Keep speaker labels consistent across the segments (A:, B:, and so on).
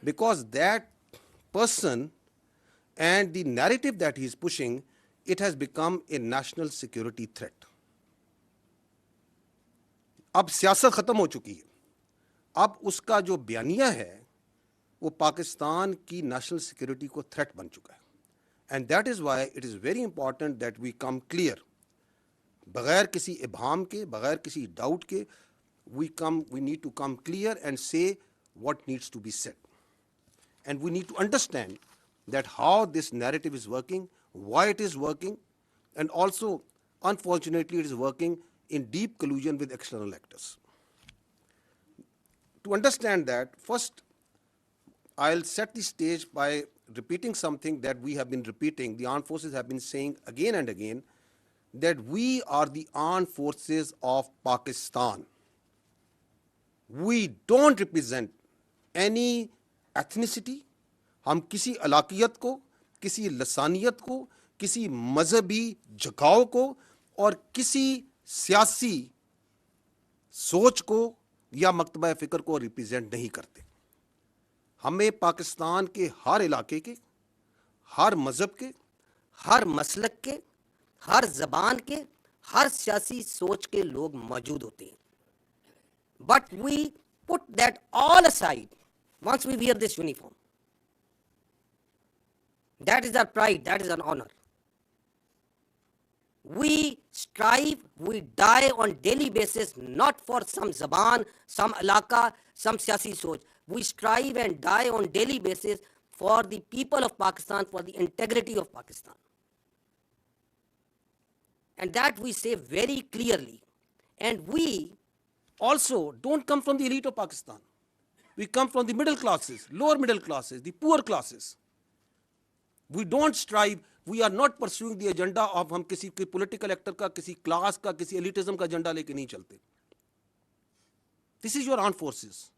A: because that person and the narrative that he is pushing, it has become a national security threat. اب سیاست ختم ہو چکی ہے, اب اس کا جو بیانیہ ہے وہ پاکستان کی نیشنل سیکورٹی کو تھریٹ بن چکا ہے. And that is why it is very important that we come clear, بغیر کسی ابہام کے, بغیر کسی ڈاؤٹ کے, we need to come clear and say what needs to be said. And we need to understand that how this narrative is working, why it is working, and also unfortunately it is working in deep collusion with external actors. To understand that, first I'll set the stage by repeating something that we have been repeating, the armed forces have been saying again and again, that we are the armed forces of Pakistan. We don't represent any ethnicity. ہم کسی علاقیت کو, کسی لسانیت کو, کسی مذہبی جھکاؤ کو اور کسی سیاسی سوچ کو یا مکتبہ فکر کو ریپرزینٹ نہیں کرتے. ہمیں پاکستان کے ہر علاقے کے, ہر مذہب کے,
B: ہر مسلک کے, ہر زبان کے, ہر سیاسی سوچ کے لوگ موجود ہوتے ہیں. But we put that all aside once we wear this uniform. That is our pride, that is our honor. We strive, we die on daily basis, not for some zaban, some alaka, some siyasi soch. We strive and die on daily basis for the people of Pakistan, for the integrity of Pakistan. And that we say very clearly. And we
A: also don't come from the elite of Pakistan. We come from the middle classes, lower middle classes, the poor classes. We don't strive, we are not pursuing the agenda of ہم کسی political actor کا, کسی class کا, کسی elitism کا agenda لے کے نہیں چلتے. This is your armed forces.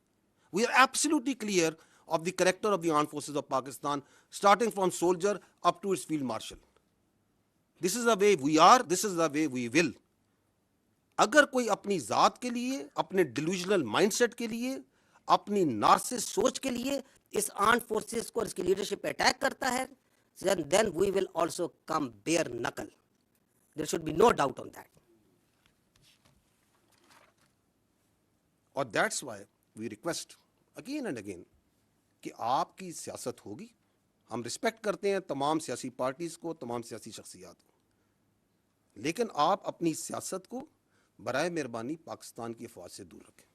A: We are absolutely clear of the character of the armed forces of Pakistan, starting from soldier up to its field marshal. This is the way we are, this is the way we will. اگر کوئی اپنی ذات کے لیے, اپنے delusional mindset کے لیے, اپنی نارسس سوچ کے لیے اس آرمڈ فورسز کو, اس کی لیڈرشپ پہ اٹیک کرتا ہے, then we will also come bare knuckle. There should be no doubt on that. اور that's why we request again and again کہ آپ کی سیاست ہوگی. ہم رسپیکٹ کرتے ہیں تمام سیاسی پارٹیز کو, تمام سیاسی شخصیات کو, لیکن آپ اپنی سیاست کو برائے مہربانی پاکستان کی افواج سے دور رکھیں.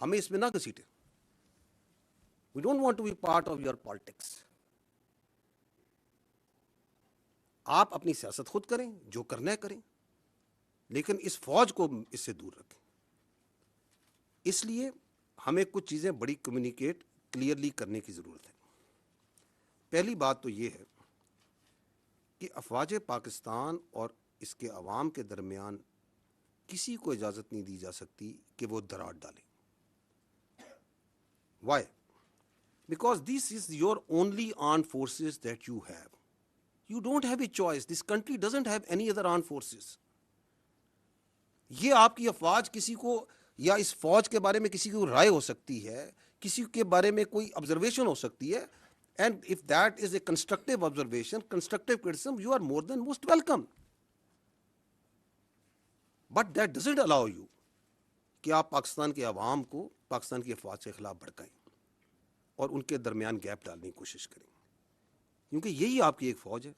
A: ہمیں اس میں نہ گھسیٹیں. We don't want to be part of your politics. آپ اپنی سیاست خود کریں, جو کرنا ہے کریں, لیکن اس فوج کو اس سے دور رکھیں. اس لیے ہمیں کچھ چیزیں بڑی کمیونیکیٹ کلیئرلی کرنے کی ضرورت ہے. پہلی بات تو یہ ہے کہ افواج پاکستان اور اس کے عوام کے درمیان کسی کو اجازت نہیں دی جا سکتی کہ وہ دراڑ ڈالیں. Why? Because this is your only armed forces that you have. You don't have a choice. This country doesn't have any other armed forces. یہ آپ کی افواج کسی کو, یا اس فوج کے بارے میں کسی کو رائے ہو سکتی ہے, کسی کے بارے میں کوئی observation ہو سکتی ہے, and if that is a constructive observation, constructive criticism, you are more than most welcome. But that doesn't allow you کہ آپ پاکستان کے عوام کو پاکستان کی افواج کے خلاف بھڑکائیں اور ان کے درمیان گیپ ڈالنے کی کوشش کریں. کیونکہ یہی آپ کی ایک فوج ہے,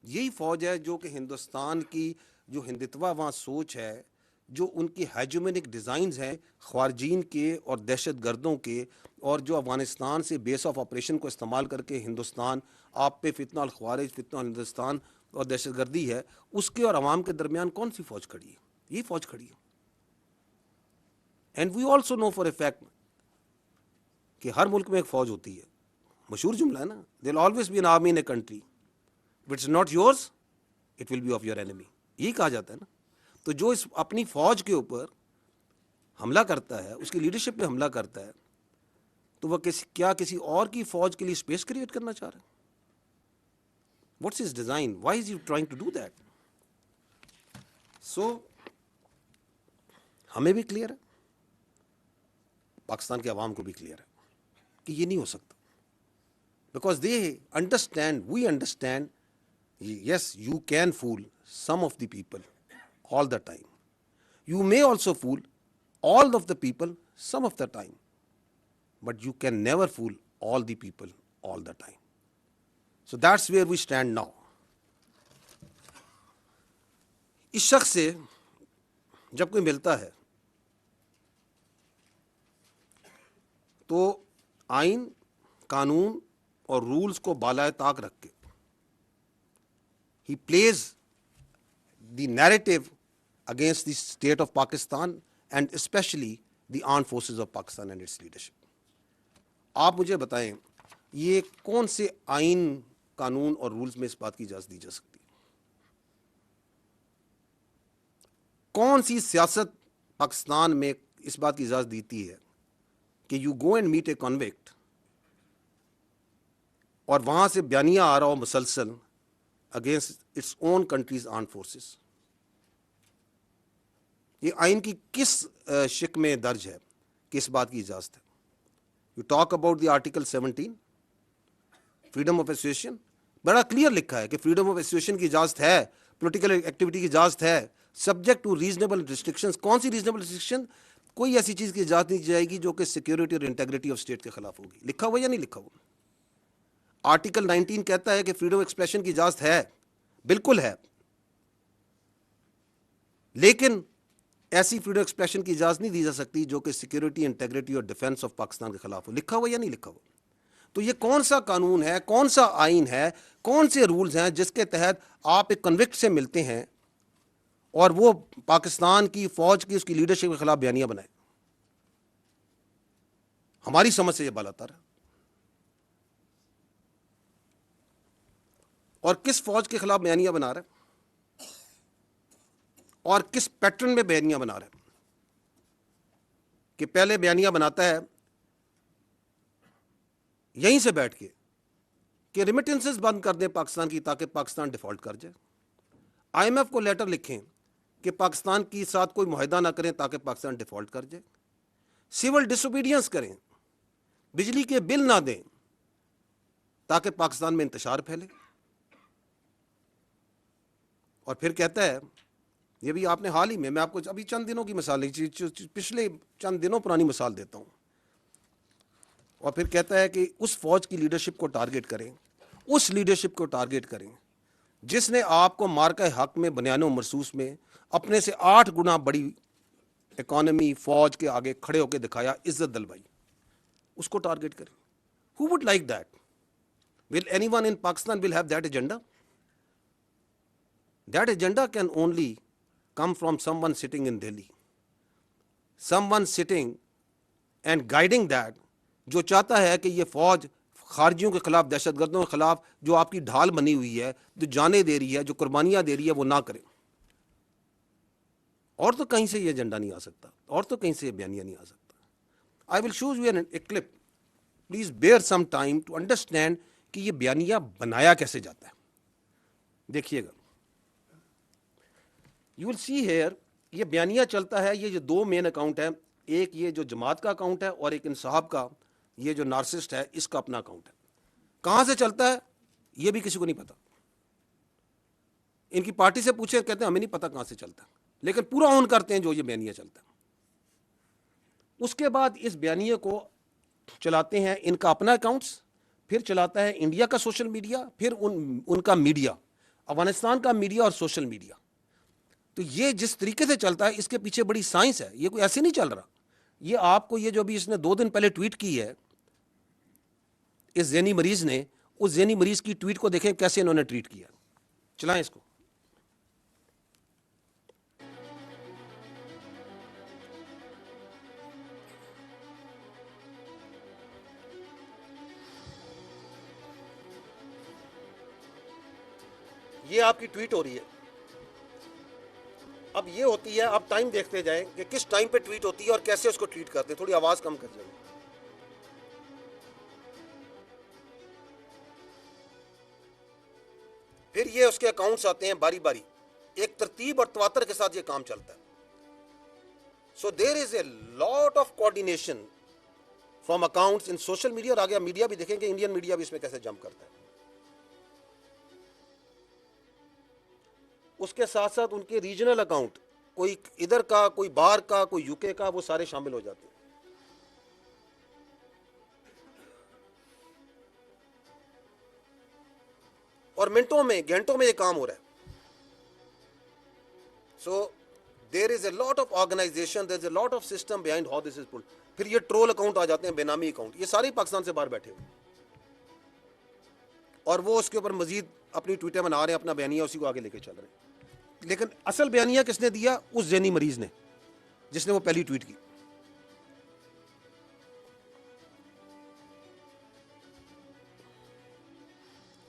A: یہی فوج ہے جو کہ ہندوستان کی جو ہندتوا وہاں سوچ ہے, جو ان کی ہیجومینک ڈیزائنز ہیں خارجین کے اور دہشت گردوں کے, اور جو افغانستان سے بیس آف آپریشن کو استعمال کر کے ہندوستان آپ پہ فتنہ الخوارج, فتنہ ہندوستان اور دہشت گردی ہے, اس کے اور عوام کے درمیان کون سی فوج کھڑی ہے؟ یہی فوج کھڑی ہے. And we also know for a fact کہ ہر ملک میں ایک فوج ہوتی ہے. مشہور جملہ ہے نا, there always be an army in a country, if it's not yours it will be of your enemy. یہی کہا جاتا ہے نا. تو جو اس اپنی فوج کے اوپر حملہ کرتا ہے, اس کی لیڈرشپ پہ حملہ کرتا ہے, تو وہ کیا کسی اور کی فوج کے لیے اسپیس کریٹ کرنا چاہ رہا ہے؟ What's his design? Why is you trying to do that? So ہمیں بھی کلیئر ہے, پاکستان کے عوام کو بھی کلیئر ہے کہ یہ نہیں ہو سکتا. because they understand, we understand, yes, you can fool some of the people all the time. You may also fool all of the people some of the time, but you can never fool all the people all the time. So that's where we stand now. اس شخص سے جب کوئی ملتا ہے تو آئین، قانون اور رولز کو بالائے طاق رکھ کے he plays the narrative against the state of Pakistan and especially the armed forces of Pakistan and its leadership. آپ مجھے بتائیں یہ کون سے آئین، قانون اور رولز میں اس بات کی اجازت دی جا سکتی ہے؟ کون سی سیاست پاکستان میں اس بات کی اجازت دیتی ہے کہ you go and meet a convict اور وہاں سے بیانیہ آ رہا ہو مسلسل against its own countries armed forces? یہ آئین کی کس شق میں درج ہے کہ اس بات کی اجازت ہے؟ You talk about the article 17 freedom of association, بڑا کلیئر لکھا ہے کہ فریڈم آف ایسوسیشن کی اجازت ہے، پولیٹیکل ایکٹیویٹی کی اجازت ہے، سبجیکٹ ٹو ریزنیبل ریسٹرکشنز. کون سی ریزنیبل ریسٹرکشن؟ کوئی ایسی چیز کی اجازت نہیں دی جائے گی جو کہ سیکیورٹی اور انٹیگریٹی آف اسٹیٹ کے خلاف ہوگی. لکھا ہوا یا نہیں لکھا ہوا؟ آرٹیکل 19 کہتا ہے کہ فریڈم آف ایکسپریشن کی اجازت ہے، بالکل ہے، لیکن ایسی فریڈم آف ایکسپریشن کی اجازت نہیں دی جا سکتی جو کہ سیکیورٹی، انٹیگریٹی اور ڈیفنس آف پاکستان کے خلاف ہو. لکھا ہوا یا نہیں لکھا ہوا؟ تو یہ کون سا قانون ہے، کون سا آئین ہے، کون سے رولز ہیں جس کے تحت آپ ایک کنوکٹ سے ملتے ہیں اور وہ پاکستان کی فوج کی، اس کی لیڈرشپ کے خلاف بیانیہ بنائے؟ ہماری سمجھ سے یہ بالاتر ہے. اور کس فوج کے خلاف بیانیہ بنا رہا ہے اور کس پیٹرن میں بیانیہ بنا رہا ہے؟ کہ پہلے بیانیہ بناتا ہے یہیں سے بیٹھ کے کہ ریمیٹنسز بند کر دیں پاکستان کی تاکہ پاکستان ڈیفالٹ کر جائے. آئی ایم ایف کو لیٹر لکھیں کہ پاکستان کے ساتھ کوئی معاہدہ نہ کریں تاکہ پاکستان ڈیفالٹ کر جائے. سول ڈس اوبیڈینس کریں، بجلی کے بل نہ دیں تاکہ پاکستان میں انتشار پھیلے. اور پھر کہتا ہے، یہ بھی آپ نے حال ہی میں آپ کو ابھی چند دنوں کی مثال، پچھلے چند دنوں پرانی مثال دیتا ہوں. اور پھر کہتا ہے کہ اس فوج کی لیڈرشپ کو ٹارگٹ کریں، اس لیڈرشپ کو ٹارگٹ کریں جس نے آپ کو مارکہ حق میں بنیان و مرصوص میں اپنے سے 8 گنا بڑی اکانومی، فوج کے آگے کھڑے ہو کے دکھایا، عزت دلوائی. اس کو ٹارگٹ کریں. Who would like that? Will anyone in Pakistan will have that agenda? That agenda can only come from someone sitting in Delhi. Someone sitting and guiding that, جو چاہتا ہے کہ یہ فوج خارجیوں کے خلاف، دہشت گردوں کے خلاف جو آپ کی ڈھال بنی ہوئی ہے، جو جانیں دے رہی ہے، جو قربانیاں دے رہی ہے، وہ نہ کریں. اور تو کہیں سے یہ ایجنڈا نہیں آ سکتا، اور تو کہیں سے یہ بیانیہ نہیں آ سکتا. I will show you a clip. Please bear some time to understand کہ یہ بیانیہ بنایا کیسے جاتا ہے. دیکھیے گا. You will see here یہ بیانیہ چلتا ہے. یہ جو 2 مین اکاؤنٹ ہیں، ایک یہ جو جماعت کا اکاؤنٹ ہے اور ایک انصاف کا، یہ جو نارسسٹ ہے اس کا اپنا اکاؤنٹ ہے. کہاں سے چلتا ہے یہ بھی کسی کو نہیں پتا. ان کی پارٹی سے پوچھیں، کہتے ہیں ہمیں نہیں پتا کہاں سے چلتا ہے، لیکن پورا آن کرتے ہیں جو یہ بیانیہ چلتا ہے. اس کے بعد اس بیانیے کو چلاتے ہیں ان کا اپنا اکاؤنٹس، پھر چلاتا ہے انڈیا کا سوشل میڈیا، پھر ان کا میڈیا، افغانستان کا میڈیا اور سوشل میڈیا. تو یہ جس طریقے سے چلتا ہے اس کے پیچھے بڑی سائنس ہے. یہ کوئی ایسے نہیں چل رہا. یہ آپ کو یہ جو ابھی اس نے 2 دن پہلے ٹویٹ کی ہے اس ذہنی مریض نے، اس ذہنی مریض کی ٹویٹ کو دیکھیں کیسے انہوں نے ٹویٹ کیا. چلائیں اس کو. یہ آپ کی ٹویٹ ہو رہی ہے. اب یہ ہوتی ہے، آپ ٹائم دیکھتے جائیں کہ کس ٹائم پہ ٹویٹ ہوتی ہے اور کیسے اس کو ٹویٹ کرتے ہیں. تھوڑی آواز کم کر جائیں. پھر یہ اس کے اکاؤنٹس آتے ہیں باری باری، ایک ترتیب اور تواتر کے ساتھ یہ کام چلتا ہے. So there is a lot of coordination from accounts in social media, اور آگے میڈیا بھی دیکھیں کہ انڈین میڈیا بھی اس میں کیسے جمپ کرتا ہے. اس کے ساتھ ساتھ ان کے ریجنل اکاؤنٹ, کوئی ادھر کا, کوئی باہر کا, کوئی یو کے کا, وہ سارے شامل ہو جاتے ہیں. اور منٹوں میں, گھنٹوں میں یہ کام ہو رہا ہے. So there is a lot of organization, there is a lot of system behind how this is pulled. پھر یہ ٹرول اکاؤنٹ آ جاتے ہیں, بے نامی اکاؤنٹ, یہ سارے پاکستان سے باہر بیٹھے ہوئے, اور وہ اس کے اوپر مزید اپنی ٹویٹیں بنا رہے ہیں, اپنا بیانیہ اسی کو آگے لے کے چل رہے ہیں. لیکن اصل بیانیہ کس نے دیا؟ اس ذہنی مریض نے, جس نے وہ پہلی ٹویٹ کی.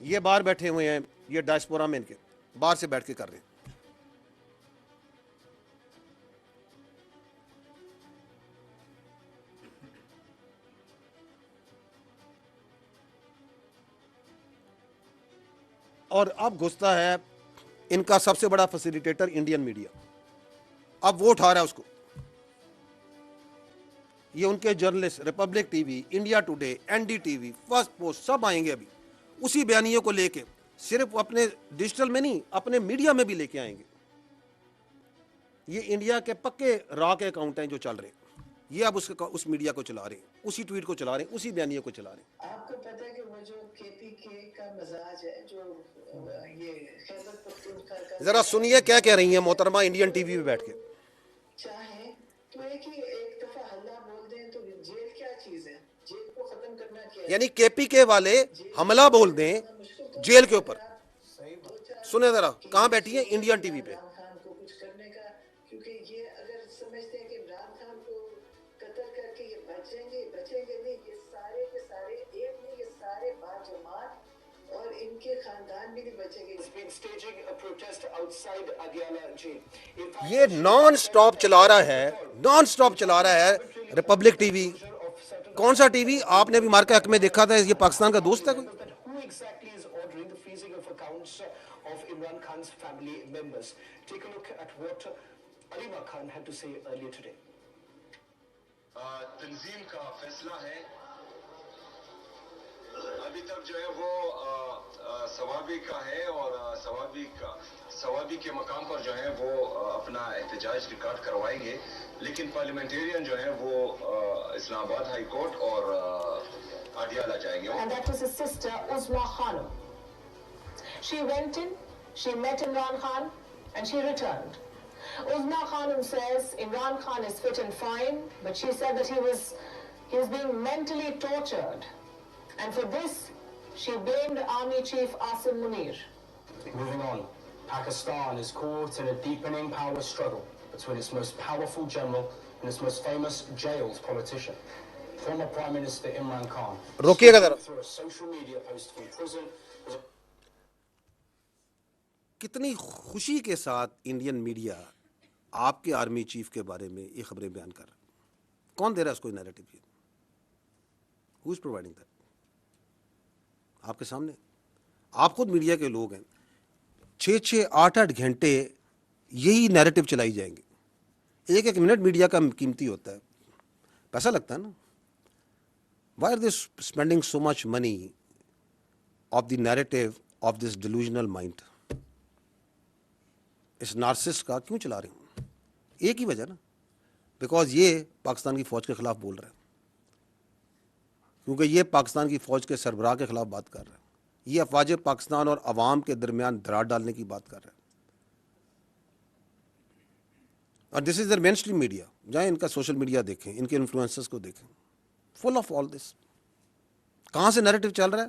A: یہ باہر بیٹھے ہوئے ہیں, یہ ڈائسپورا میں ان کے باہر سے بیٹھ کے کر رہے ہیں. اور اب گھستا ہے ان کا سب سے بڑا فیسیلیٹیٹر انڈین میڈیا, اب وہ اٹھا رہا ہے اس کو. یہ ان کے journalist, Republic T V, India today, N D T V, first post, سب آئیں گے ابھی اسی بیانیے کو لے کے, صرف اپنے ڈیجیٹل میں نہیں, اپنے میڈیا میں بھی لے کے آئیں گے. یہ انڈیا کے پکے را کے اکاؤنٹ ہیں جو چل رہے ہیں. یہ اب اس میڈیا کو چلا رہے ہیں, اسی ٹویٹ کو چلا رہے ہیں, اسی بیانیے کو چلا رہے ہیں.
C: آپ کو پتہ ہے کہ وہ جو کے پی کے کا مزاج ہے, جو یہ خیبر پختونخوا کا,
A: ذرا سنیے کیا کہہ رہی ہیں محترمہ انڈین ٹی وی پہ بیٹھ کے.
C: چاہیں تو ایک دفعہ حملہ بول دیں تو جیل کیا چیز ہے, جیل کو ختم کرنا کیا ہے.
A: یعنی کے پی کے والے حملہ بول دیں جیل کے اوپر. سنیں ذرا, کہاں بیٹھی ہیں؟ انڈین ٹی وی پہ.
C: عمران خان کو کچھ کرنے کا, کیونکہ یہ اگر سمجھتے ہیں کہ عمران خان کو قتل کر کے یہ بچیں گے نہیں, یہ سارے کے سارے ایک نہیں, یہ سارے باجماعت اور ان کے خاندان بھی نہیں بچیں گے.
A: یہ نان سٹاپ چلا رہا ہے, نان سٹاپ چلا رہا ہے ریپبلک ٹی وی. کون سا ٹی وی؟ آپ نے بھی مار کے حق میں دیکھا تھا, یہ پاکستان کا دوست ہے کوئی.
D: Who exactly is ordering the freezing of accounts of Imran Khan's family members? Take a look at what Alima Khan had to say earlier today.
E: تنظیم کا فیصلہ ہے, ابھی تک جو ہے وہ ثوابی کا ہے, اور ثوابی کے مقام پر جو ہے وہ اپنا احتجاج ریکارڈ کروائیں گے, لیکن پارلیمنٹیرین جو ہے وہ اسلام آباد ہائی کورٹ اور اڈیالہ جائیں گے.
F: And that was his sister Uzma Khanum. She went in, she met Imran Khan, and she returned. Uzma Khanum says Imran Khan is fit and fine, but she said that he was being mentally tortured. And for this, she blamed Army Chief Asim Munir.
D: Moving on, Pakistan is caught in a deepening power struggle between its most powerful general and its most famous jailed politician. Former Prime Minister Imran Khan,
A: روکیے گا ذرا.
D: through a social media post from prison, was
A: کتنی خوشی کے ساتھ Indian media آپ کے army chief کے بارے میں یہ خبریں بیان کر رہا ہے. کون دے رہا ہے اس کو نیریٹو؟ یہ ہو از پرووائڈنگ دیٹ؟ آپ کے سامنے, آپ خود میڈیا کے لوگ ہیں. 6-8 گھنٹے یہی نیریٹو چلائی جائیں گے. ایک منٹ میڈیا کا قیمتی ہوتا ہے, پیسہ لگتا ہے نا. Why are they spending so much money of the narrative of this delusional mind? اس نارسسٹ کا کیوں چلا رہے ہیں؟ ایک ہی وجہ نا, بیکاز یہ پاکستان کی فوج کے خلاف بول رہا ہے, کیونکہ یہ پاکستان کی فوج کے سربراہ کے خلاف بات کر رہا ہے. یہ افواج پاکستان اور عوام کے درمیان دراڑ ڈالنے کی بات کر رہا ہے. اور دس از در مین اسٹریم میڈیا. جائیں ان کا سوشل میڈیا دیکھیں, ان کے انفلوئنسرز کو دیکھیں, فل آف آل دس. کہاں سے نیریٹو چل رہا ہے,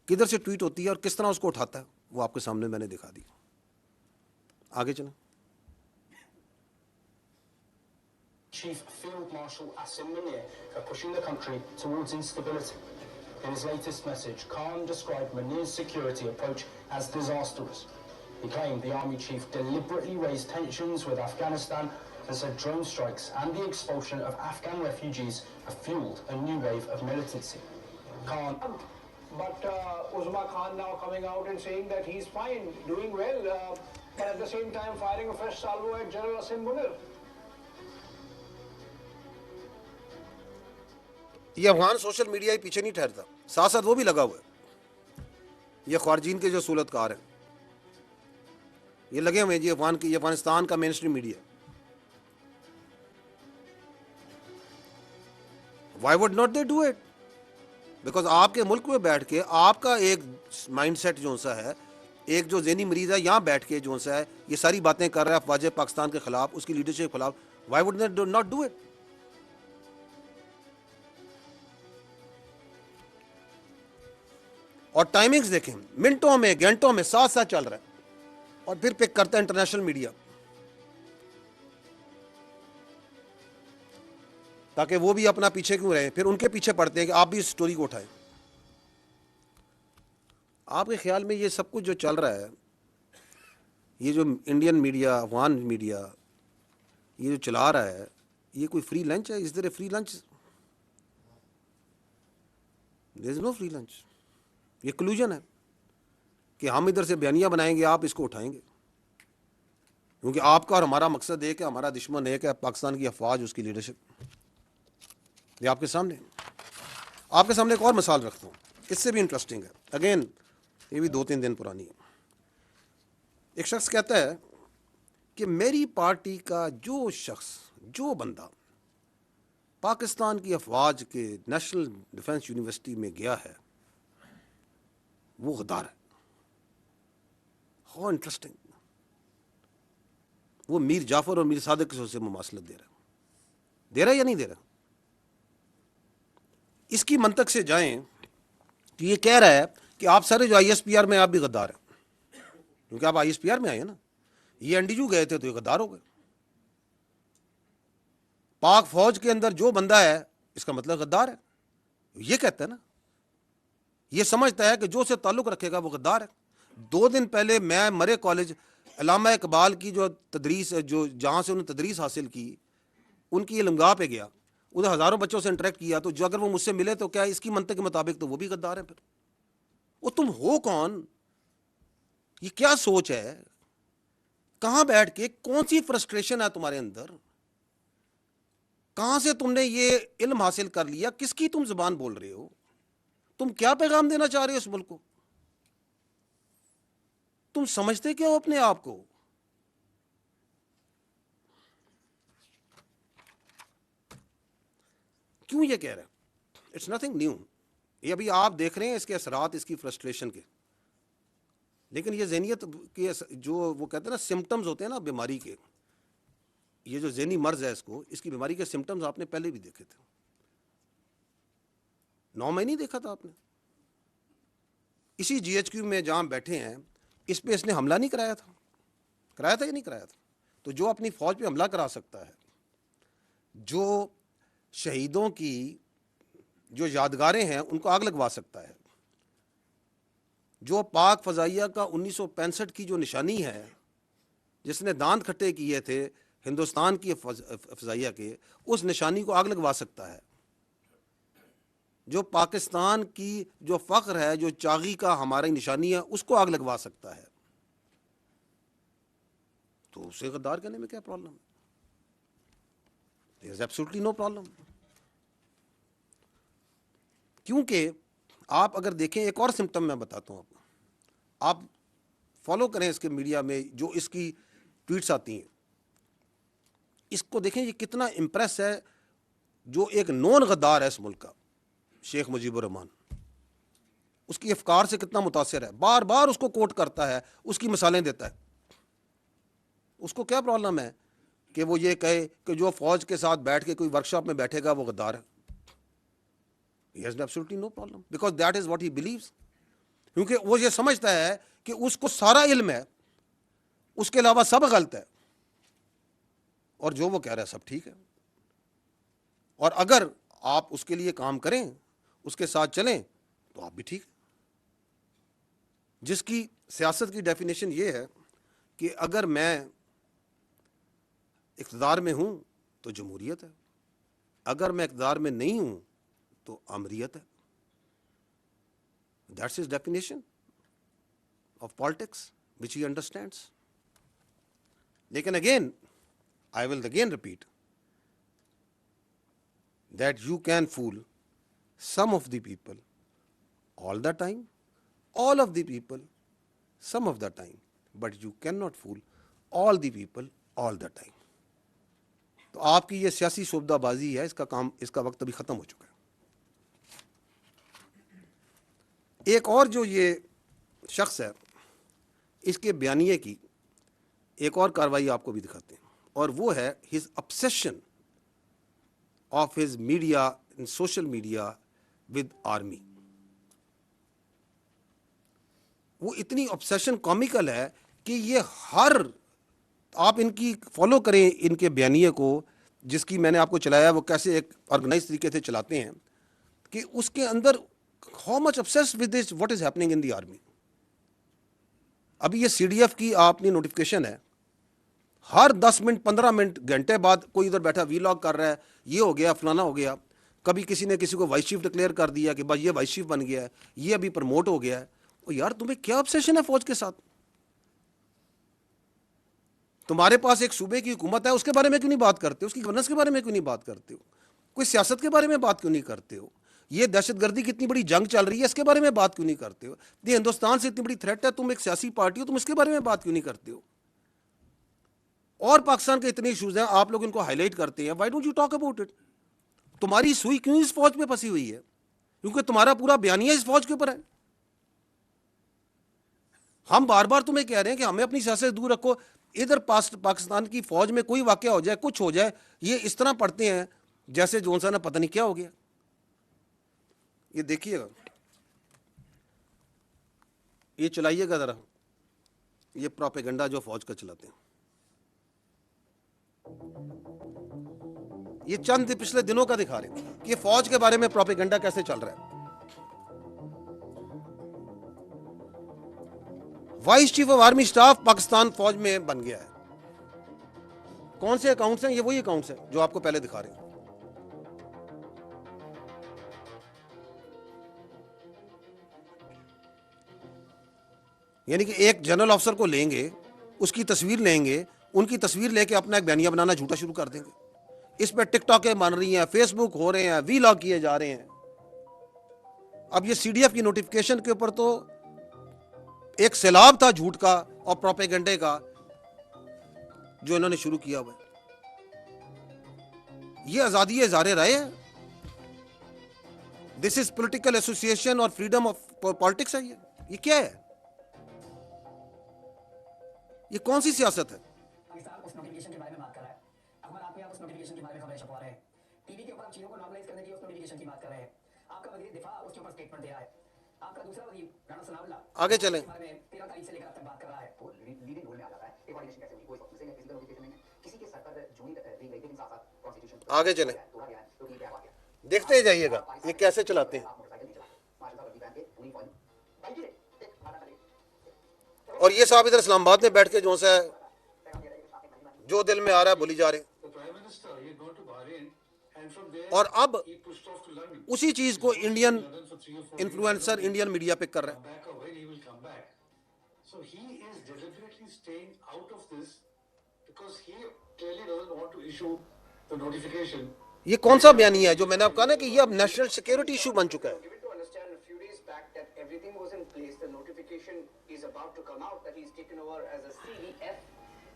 A: کدھر سے ٹویٹ ہوتی ہے, اور کس طرح اس کو اٹھاتا ہے, وہ آپ کے سامنے میں نے دکھا دی. آگے چلیں.
D: Chief Field Marshal Asim Munir are pushing the country towards instability. In his latest message, Khan described Munir's security approach as disastrous. He claimed the army chief deliberately raised tensions with Afghanistan and said drone strikes and the expulsion of Afghan refugees have fueled a new wave of militancy. Khan.
G: But Uzma Khan now coming out and saying that he's fine, doing well, but at the same time firing a fresh salvo at General Asim Munir.
A: یہ Afghan social media ہی پیچھے نہیں ٹھہرتا, ساتھ ساتھ وہ بھی لگا ہوا ہے. یہ خارجین کے جو صورت کار ہیں یہ لگے ہوئے ہیں جی افغان کی, یہ افغانستان کا mainstream media. Why would not they do it? Because آپ کے ملک میں بیٹھ کے آپ کا ایک مائنڈ سیٹ جو سا ہے, ایک جو ذہنی مریض ہے یہاں بیٹھ کے جو سا ہے یہ ساری باتیں کر رہا ہے افواج پاکستان کے خلاف, اس کی لیڈرشپ کے خلاف. Y would not do it? اور ٹائمنگز دیکھیں, منٹوں میں گھنٹوں میں ساتھ ساتھ چل رہا ہے, اور پھر پک کرتا ہے انٹرنیشنل میڈیا تاکہ وہ بھی اپنا پیچھے کیوں رہے, پھر ان کے پیچھے پڑتے ہیں کہ آپ بھی اس سٹوری کو اٹھائیں. آپ کے خیال میں یہ سب کچھ جو چل رہا ہے, یہ جو انڈین میڈیا, افغان میڈیا یہ جو چلا رہا ہے, یہ کوئی فری لنچ ہے؟ Is there a free lunch? There is no free lunch. یہ کلوژن ہے کہ ہم ادھر سے بیانیہ بنائیں گے, آپ اس کو اٹھائیں گے, کیونکہ آپ کا اور ہمارا مقصد ایک ہے, ہمارا دشمن ایک ہے, پاکستان کی افواج, اس کی لیڈرشپ. یہ آپ کے سامنے ایک اور مثال رکھتا ہوں, اس سے بھی انٹرسٹنگ ہے. اگین یہ بھی 2-3 دن پرانی ہے. ایک شخص کہتا ہے کہ میری پارٹی کا جو شخص, جو بندہ پاکستان کی افواج کے نیشنل ڈیفنس یونیورسٹی میں گیا ہے وہ غدار ہے. How interesting. وہ میر جعفر اور میر صادق سے مماثلت دے رہا ہے یا نہیں دے رہا؟ اس کی منطق سے جائیں کہ یہ کہہ رہا ہے کہ آپ سارے جو آئی ایس پی آر میں آپ بھی غدار ہیں, کیونکہ آپ آئی ایس پی آر میں آئے ہیں نا. یہ این ڈی یو گئے تھے تو یہ غدار ہو گئے. پاک فوج کے اندر جو بندہ ہے اس کا مطلب غدار ہے. یہ کہتا ہے نا, یہ سمجھتا ہے کہ جو سے تعلق رکھے گا وہ غدار ہے. 2 دن پہلے میں مرے کالج علامہ اقبال کی جو تدریس, جو جہاں سے انہوں نے تدریس حاصل کی, ان کی علمگاہ پہ گیا, ادھر ہزاروں بچوں سے انٹریکٹ کیا, تو جو اگر وہ مجھ سے ملے تو کیا اس کی منطق کے مطابق تو وہ بھی غدار ہیں. پھر وہ تم ہو کون؟ یہ کیا سوچ ہے؟ کہاں بیٹھ کے کون سی فرسٹریشن ہے تمہارے اندر؟ کہاں سے تم نے یہ علم حاصل کر لیا؟ کس کی تم زبان بول رہے ہو؟ تم کیا پیغام دینا چاہ رہے ہو اس ملک کو؟ تم سمجھتے کیا ہو اپنے آپ کو؟ کیوں یہ کہہ رہا ہے؟ It's nothing new. یہ ابھی آپ دیکھ رہے ہیں اس کے اثرات, اس کی فرسٹریشن کے. لیکن یہ ذہنیت کے جو وہ کہتے ہیں نا سمٹمز ہوتے ہیں نا بیماری کے, یہ جو ذہنی مرض ہے اس کی بیماری کے سمٹمز آپ نے پہلے بھی دیکھے تھے. 9 مئی نہیں دیکھا تھا آپ نے؟ اسی جی ایچ کیو میں جہاں بیٹھے ہیں اس پہ اس نے حملہ نہیں کرایا تھا یا نہیں کرایا تھا؟ تو جو اپنی فوج پہ حملہ کرا سکتا ہے, جو شہیدوں کی جو یادگاریں ہیں ان کو آگ لگوا سکتا ہے, جو پاک فضائیہ کا 1965 کی جو نشانی ہے, جس نے دانت کھٹے کیے تھے ہندوستان کی فضائیہ کے, اس نشانی کو آگ لگوا سکتا ہے, جو پاکستان کی جو فخر ہے, جو چاغی کا ہماری نشانی ہے, اس کو آگ لگوا سکتا ہے, تو اسے غدار کہنے میں کیا پرابلم ہے؟ There is absolutely no problem. کیونکہ آپ اگر دیکھیں, ایک اور سمٹم میں بتاتا ہوں آپ کو, آپ فالو کریں اس کے میڈیا میں جو اس کی ٹویٹس آتی ہیں, اس کو دیکھیں یہ کتنا امپریس ہے. جو ایک نون غدار ہے اس ملک کا, شیخ مجیب الرحمان, اس کی افکار سے کتنا متاثر ہے, بار بار اس کو کوٹ کرتا ہے, اس کی مثالیں دیتا ہے. اس کو کیا پرابلم ہے کہ وہ یہ کہے کہ جو فوج کے ساتھ بیٹھ کے کوئی ورکشاپ میں بیٹھے گا وہ غدار ہے؟ He has absolutely no problem because that is what he believes. کیونکہ وہ یہ سمجھتا ہے کہ اس کو سارا علم ہے, اس کے علاوہ سب غلط ہے, اور جو وہ کہہ رہا ہے سب ٹھیک ہے. اور اگر آپ اس کے لیے کام کریں, اس کے ساتھ چلیں, تو آپ بھی ٹھیک. جس کی سیاست کی ڈیفینیشن یہ ہے کہ اگر میں اقتدار میں ہوں تو جمہوریت ہے, اگر میں اقتدار میں نہیں ہوں تو آمریت ہے. That's his definition of politics, which he understands. لیکن again, I will again repeat that you can fool some of the people all the time, all of the people some of the time, but you cannot fool all the people all the time. تو آپ کی یہ سیاسی شعبہ بازی ہے، اس کا وقت ابھی ختم ہو چکا ہے. ایک اور جو یہ شخص ہے، اس کے بیانیے کی ایک اور کاروائی آپ کو بھی دکھاتے ہیں، اور وہ ہے his obsession of his media and social media with army. وہ اتنی obsession comical ہے کہ یہ ہر، آپ ان کی فالو کریں ان کے بیانیے کو، جس کی میں نے آپ کو چلایا وہ کیسے ایک آرگنائز طریقے سے چلاتے ہیں، کہ اس کے اندر how much obsessed with this what is happening in the army. ابھی یہ سی ڈی ایف کی آپ نے نوٹیفکیشن ہے، ہر 10 منٹ 15 منٹ گھنٹے بعد کوئی ادھر بیٹھا وی لاگ کر رہا ہے، یہ ہو گیا فلانا ہو گیا. کبھی کسی نے کسی کو وائس چیف ڈکلیئر کر دیا کہ بھائی یہ وائس چیف بن گیا ہے، یہ ابھی پروموٹ ہو گیا ہے. اور یار تمہیں کیا obsession ہے فوج کے ساتھ؟ تمہارے پاس ایک صوبے کی حکومت ہے، اس کے بارے میں کیوں نہیں بات کرتے ہو؟ اس کی گورننس کے بارے میں کیوں نہیں بات کرتے ہو؟ کوئی سیاست کے بارے میں بات کیوں نہیں کرتے ہو؟ یہ دہشت گردی کی اتنی بڑی جنگ چل رہی ہے، اس کے بارے میں بات کیوں نہیں کرتے ہو؟ یہ ہندوستان سے اتنی بڑی تھریٹ ہے، تم ایک سیاسی پارٹی ہو، تم اس کے بارے میں بات کیوں نہیں کرتے ہو؟ اور پاکستان کے اتنے ایشوز ہیں، آپ لوگ ان کو ہائی لائٹ کرتے ہیں. Why don't you talk about it? تمہاری سوئی کیوں اس فوج پہ پھنسی ہوئی ہے؟ کیونکہ تمہارا پورا بیانیہ اس فوج کے اوپر ہے. ہم بار بار تمہیں کہہ رہے ہیں کہ ہمیں اپنی سیاست سے دور رکھو. ادھر پاکستان کی فوج میں کوئی واقعہ ہو جائے، کچھ ہو جائے، یہ اس طرح پڑھتے ہیں جیسے جون سا نا پتہ نہیں کیا ہو گیا. یہ دیکھیے گا، یہ چلائیے گا ذرا، یہ پروپیگنڈا جو فوج کا چلاتے ہیں. یہ چند پچھلے دنوں کا دکھا رہے ہیں کہ فوج کے بارے میں پروپیگنڈا کیسے چل رہا ہے. Vice chief of army staff Pakistan فوج میں بن گیا ہے. کون سے اکاؤنٹس ہیں؟ یہ وہی اکاؤنٹس ہیں جو آپ کو پہلے دکھا رہے ہیں. یعنی کہ ایک جنرل افسر کو لیں گے، اس کی تصویر لیں گے، ان کی تصویر لے کے اپنا ایک بیانیہ بنانا جھوٹا شروع کر دیں گے. اس پہ ٹک ٹاکیں بن رہی ہیں، فیس بک ہو رہے ہیں، وی لاگ کیے جا رہے ہیں. اب یہ سی ڈی ایف کی نوٹیفکیشن کے اوپر تو ایک سیلاب تھا جھوٹ کا اور پروپیگنڈے کا جو انہوں نے شروع کیا ہوا ہے. یہ آزادی اظہار رائے ہے؟ دس از پولیٹیکل ایسوسیشن اور فریڈم آف پالیٹکس ہے؟ یہ کیا ہے؟ یہ کون سی سیاست ہے؟
H: اس نوٹیفکیشن کے بارے میں بات کر رہا ہے. اکبر آپ نے اس نوٹیفکیشن کے بارے میں خبریں چھپوا رہے ہیں. ٹی وی کے اوپر آپ چیزوں کو نارملائز کرنے کی اس نوٹیفکیشن کی بات کر رہے ہیں. آپ کا وزیر دفاع اس کے اوپر اسٹیٹمنٹ دے رہا ہے. آپ کا دوسرا وزیر رانا ثناء اللہ
A: آگے چلیں.
H: 13 تاریخ سے لے کر اب تک بات کر رہا ہے. وہ لیڈنگ رول میں آ جاتا ہے. ایوالویشن کیسے ہوئی؟ کوئی فیزیکل نوٹیفکیشن نہیں ہے. کسی کے سر پر جوئی دی گئی لیکن ساتھ ساتھ کانسٹیٹیوشن
A: آگے چلیں، دیکھتے ہی جائیے گا یہ کیسے چلاتے ہیں. اور یہ صاحب ادھر اسلام آباد میں بیٹھ کے جو سا جو دل میں آ رہا ہے بولی جا رہے ہیں. اور اب اسی چیز کو انڈین انفلوئنسر انڈین میڈیا پک کر رہا ہے. یہ کون سا بیانیہ ہے جو میں نے آپ کہا نا کہ یہ اب نیشنل سیکیورٹی ایشو بن چکا ہے.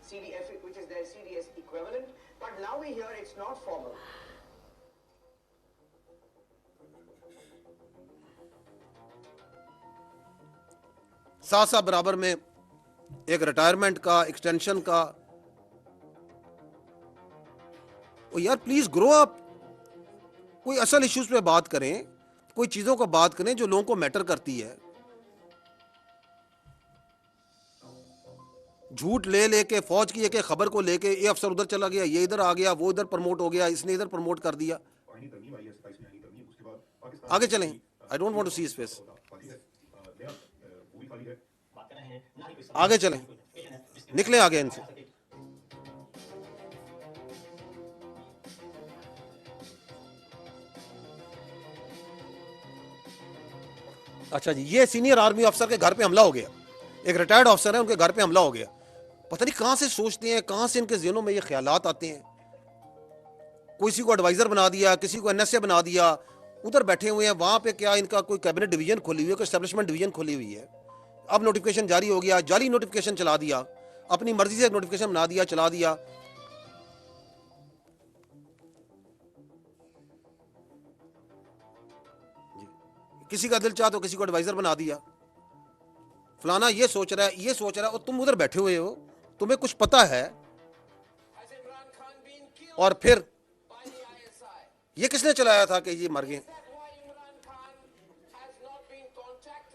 I: CDF, which is their CDS equivalent, but now we hear it's not formal.
A: ساتھ ساتھ برابر میں ایک ریٹائرمنٹ کا، ایکسٹینشن کا. او یار پلیز گرو اپ. کوئی اصل ایشوز پہ بات کریں، کوئی چیزوں کو بات کریں جو لوگوں کو میٹر کرتی ہے. جھوٹ لے لے کے فوج کی ایک ایک خبر کو لے کے یہ افسر ادھر چلا گیا، یہ ادھر آ گیا، وہ ادھر پروموٹ ہو گیا، اس نے ادھر پروموٹ کر دیا. آگے چلیں. I don't want to see his face. آگے چلیں، نکلیں آگے ان سے. اچھا جی، یہ سینئر آرمی افسر کے گھر پہ حملہ ہو گیا. ایک ریٹائرڈ افسر ہے، ان کے گھر پہ حملہ ہو گیا. پتہ نہیں کہاں سے سوچتے ہیں، کہاں سے ان کے ذہنوں میں یہ خیالات آتے ہیں. کسی کو ایڈوائزر بنا دیا، کسی کو NSA بنا دیا، ادھر بیٹھے ہوئے ہیں, وہاں پہ کیا ان کا کوئی کیبنٹ ڈویژن کھولی ہوئی ہے, کوئی اسٹیبلشمنٹ ڈویژن کھولی ہوئی ہے. اب نوٹیفکیشن جاری ہو گیا, جعلی نوٹیفکیشن چلا دیا, اپنی مرضی سے نوٹیفکیشن بنا دیا, چلا دیا. کسی کا دل چاہ تو کسی کو ایڈوائزر بنا دیا, فلانا یہ سوچ رہا ہے, اور تم ادھر بیٹھے ہوئے ہو, تمہیں کچھ پتا ہے. اور پھر یہ کس نے چلایا تھا کہ یہ مر گئے,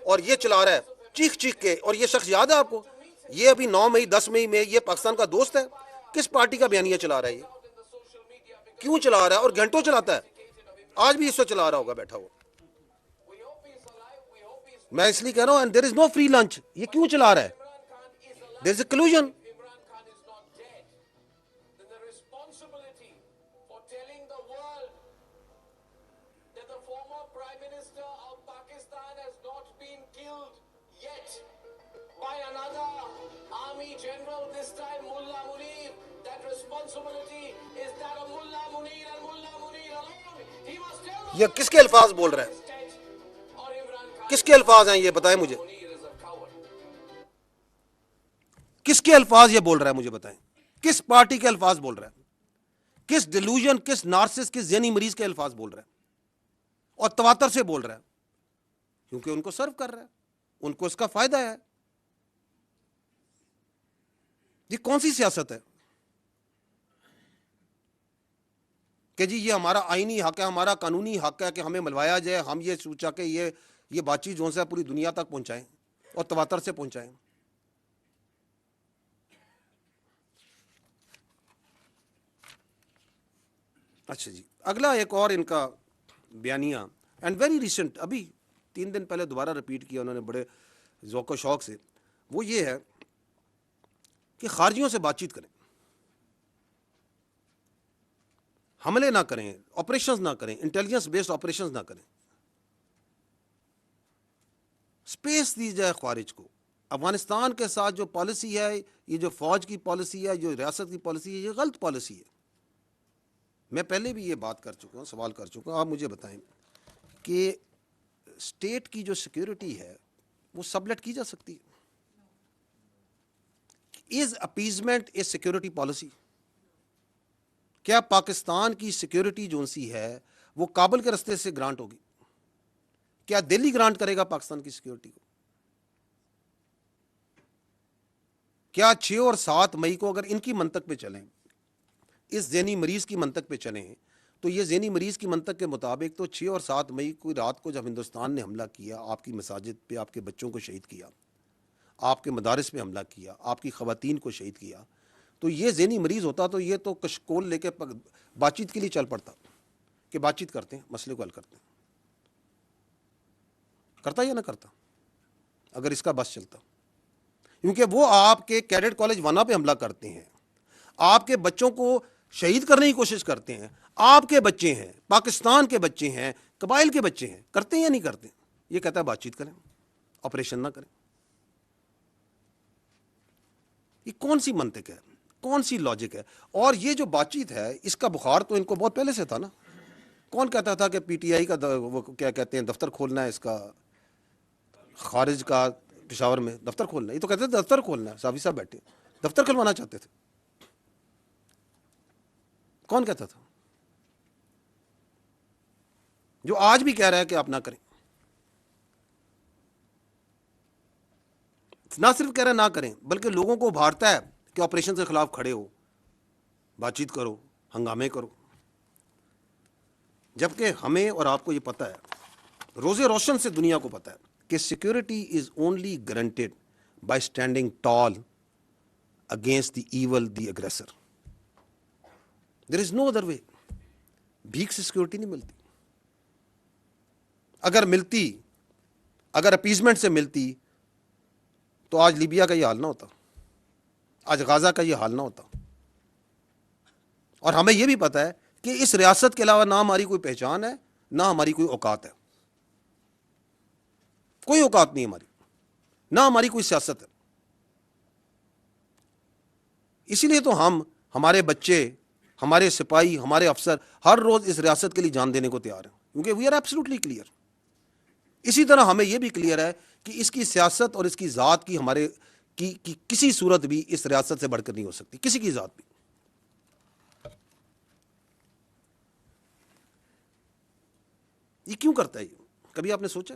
A: اور یہ چلا رہا ہے چیخ چیخ کے. اور یہ شخص یاد ہے آپ کو, یہ ابھی 9 مئی 10 مئی میں یہ پاکستان کا دوست ہے. کس پارٹی کا بیانیہ چلا رہا ہے, یہ کیوں چلا رہا ہے, اور گھنٹوں چلاتا ہے. آج بھی اس سے چلا رہا ہوگا بیٹھا ہوا. میں اس لیے کہہ رہا ہوں, and there is no free lunch. یہ کیوں چلا رہا ہے, there is a collusion. یہ کس کے الفاظ بول رہا ہے, کس کے الفاظ ہیں یہ بتائیں مجھے, کس کے الفاظ یہ بول رہا ہے مجھے بتائیں, کس پارٹی کے الفاظ بول رہا ہے, کس ڈیلوژن, کس نارسس, کس ذہنی مریض کے الفاظ بول رہا ہے, اور تواتر سے بول رہا ہے, کیونکہ ان کو سرو کر رہا ہے, ان کو اس کا فائدہ ہے. یہ کون سی سیاست ہے کہ جی یہ ہمارا آئینی حق ہے, ہمارا قانونی حق ہے کہ ہمیں ملوایا جائے, ہم یہ سوچا کہ یہ بات چیت جو ہے پوری دنیا تک پہنچائیں اور تواتر سے پہنچائیں. اچھا جی, اگلا ایک اور ان کا بیانیہ, اینڈ ویری ریسنٹ, ابھی 3 دن پہلے دوبارہ رپیٹ کیا انہوں نے بڑے ذوق و شوق سے. وہ یہ ہے کہ خارجیوں سے بات چیت کریں, حملے نہ کریں, آپریشنز نہ کریں, انٹیلیجنس بیسڈ آپریشنز نہ کریں, سپیس دی جائے خارج کو. افغانستان کے ساتھ جو پالیسی ہے, یہ جو فوج کی پالیسی ہے, جو ریاست کی پالیسی ہے, یہ غلط پالیسی ہے. میں پہلے بھی یہ بات کر چکا ہوں, سوال کر چکا ہوں. آپ مجھے بتائیں کہ اسٹیٹ کی جو سیکیورٹی ہے وہ سبلیٹ کی جا سکتی ہے. از اپیزمنٹ اے سیکیورٹی پالیسی؟ کیا پاکستان کی سیکیورٹی جو سی ہے وہ کابل کے رستے سے گرانٹ ہوگی؟ کیا دہلی گرانٹ کرے گا پاکستان کی سیکیورٹی کو؟ کیا 6 اور 7 مئی کو اگر ان کی منطق پہ چلیں, اس ذہنی مریض کی منطق پہ چلیں, تو یہ ذہنی مریض کی منطق کے مطابق تو 6 اور 7 مئی کو رات کو جب ہندوستان نے حملہ کیا, آپ کی مساجد پہ آپ کے بچوں کو شہید کیا, آپ کے مدارس پہ حملہ کیا, آپ کی خواتین کو شہید کیا, تو یہ ذہنی مریض ہوتا تو یہ تو کشکول لے کے بات چیت کے لیے چل پڑتا کہ بات چیت کرتے ہیں, مسئلے کو حل کرتے ہیں. کرتا یا نہ کرتا اگر اس کا بس چلتا؟ کیونکہ وہ آپ کے کیڈٹ کالج وانا پہ حملہ کرتے ہیں, آپ کے بچوں کو شہید کرنے کی کوشش کرتے ہیں, آپ کے بچے ہیں, پاکستان کے بچے ہیں, قبائل کے بچے ہیں, کرتے ہیں یا نہیں کرتے؟ یہ کہتا ہے بات چیت کریں, آپریشن نہ کریں. یہ کون سی منطق ہے, کون سی لاجک ہے؟ اور یہ جو بات چیت ہے اس کا بخار تو ان کو بہت پہلے سے تھا نا. کون کہتا تھا کہ پی ٹی آئی کا وہ کیا کہتے ہیں دفتر کھولنا ہے, اس کا خارج کا پشاور میں دفتر کھولنا ہے, یہ تو کہتے تھے دفتر کھولنا ہے. صافی صاحب بیٹھے دفتر کھلوانا چاہتے تھے. کون کہتا تھا؟ جو آج بھی کہہ رہا ہے کہ آپ نہ کریں. نہ صرف کہہ رہا ہے نہ کریں, بلکہ لوگوں کو ابھارتا ہے کہ آپریشن کے خلاف کھڑے ہو, بات چیت کرو, ہنگامے کرو. جبکہ ہمیں اور آپ کو یہ پتہ ہے, روزے روشن سے دنیا کو پتہ ہے کہ security is only guaranteed by standing tall against the evil, the aggressor. There is no other way. بھیک سے سیکورٹی نہیں ملتی. اگر ملتی, اگر اپیزمنٹ سے ملتی تو آج لیبیا کا یہ حال نہ ہوتا, آج غازہ کا یہ حال نہ ہوتا. اور ہمیں یہ بھی پتہ ہے کہ اس ریاست کے علاوہ نہ ہماری کوئی پہچان ہے, نہ ہماری کوئی اوقات ہے. کوئی اوقات نہیں ہماری, نہ ہماری کوئی سیاست ہے. اسی لیے تو ہم, ہمارے بچے, ہمارے سپاہی, ہمارے افسر ہر روز اس ریاست کے لیے جان دینے کو تیار ہیں. کیونکہ وی آر ایبسلیوٹلی کلیئر. اسی طرح ہمیں یہ بھی کلیئر ہے کہ اس کی سیاست اور اس کی ذات کی ہمارے کی کسی صورت بھی اس ریاست سے بڑھ کر نہیں ہو سکتی, کسی کی ذات بھی. یہ کیوں کرتا ہے؟ کبھی آپ نے سوچا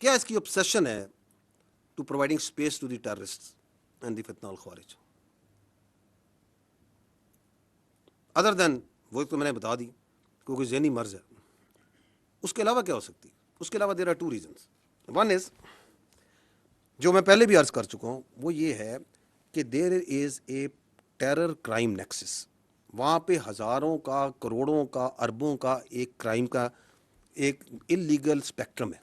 A: کیا اس کی obsession ہے to providing space to the terrorist and the فتنہ الخوارج؟ ادر دین وہ تو میں نے بتا دی کہ کوئی ذہنی مرض ہے. اس کے علاوہ کیا ہو سکتی؟ اس کے علاوہ there are two reasons. One is جو میں پہلے بھی عرض کر چکا ہوں, وہ یہ ہے کہ دیر is a terror crime nexus. وہاں پہ ہزاروں کا, کروڑوں کا, اربوں کا ایک کرائم کا ایک انلیگل اسپیکٹرم ہے.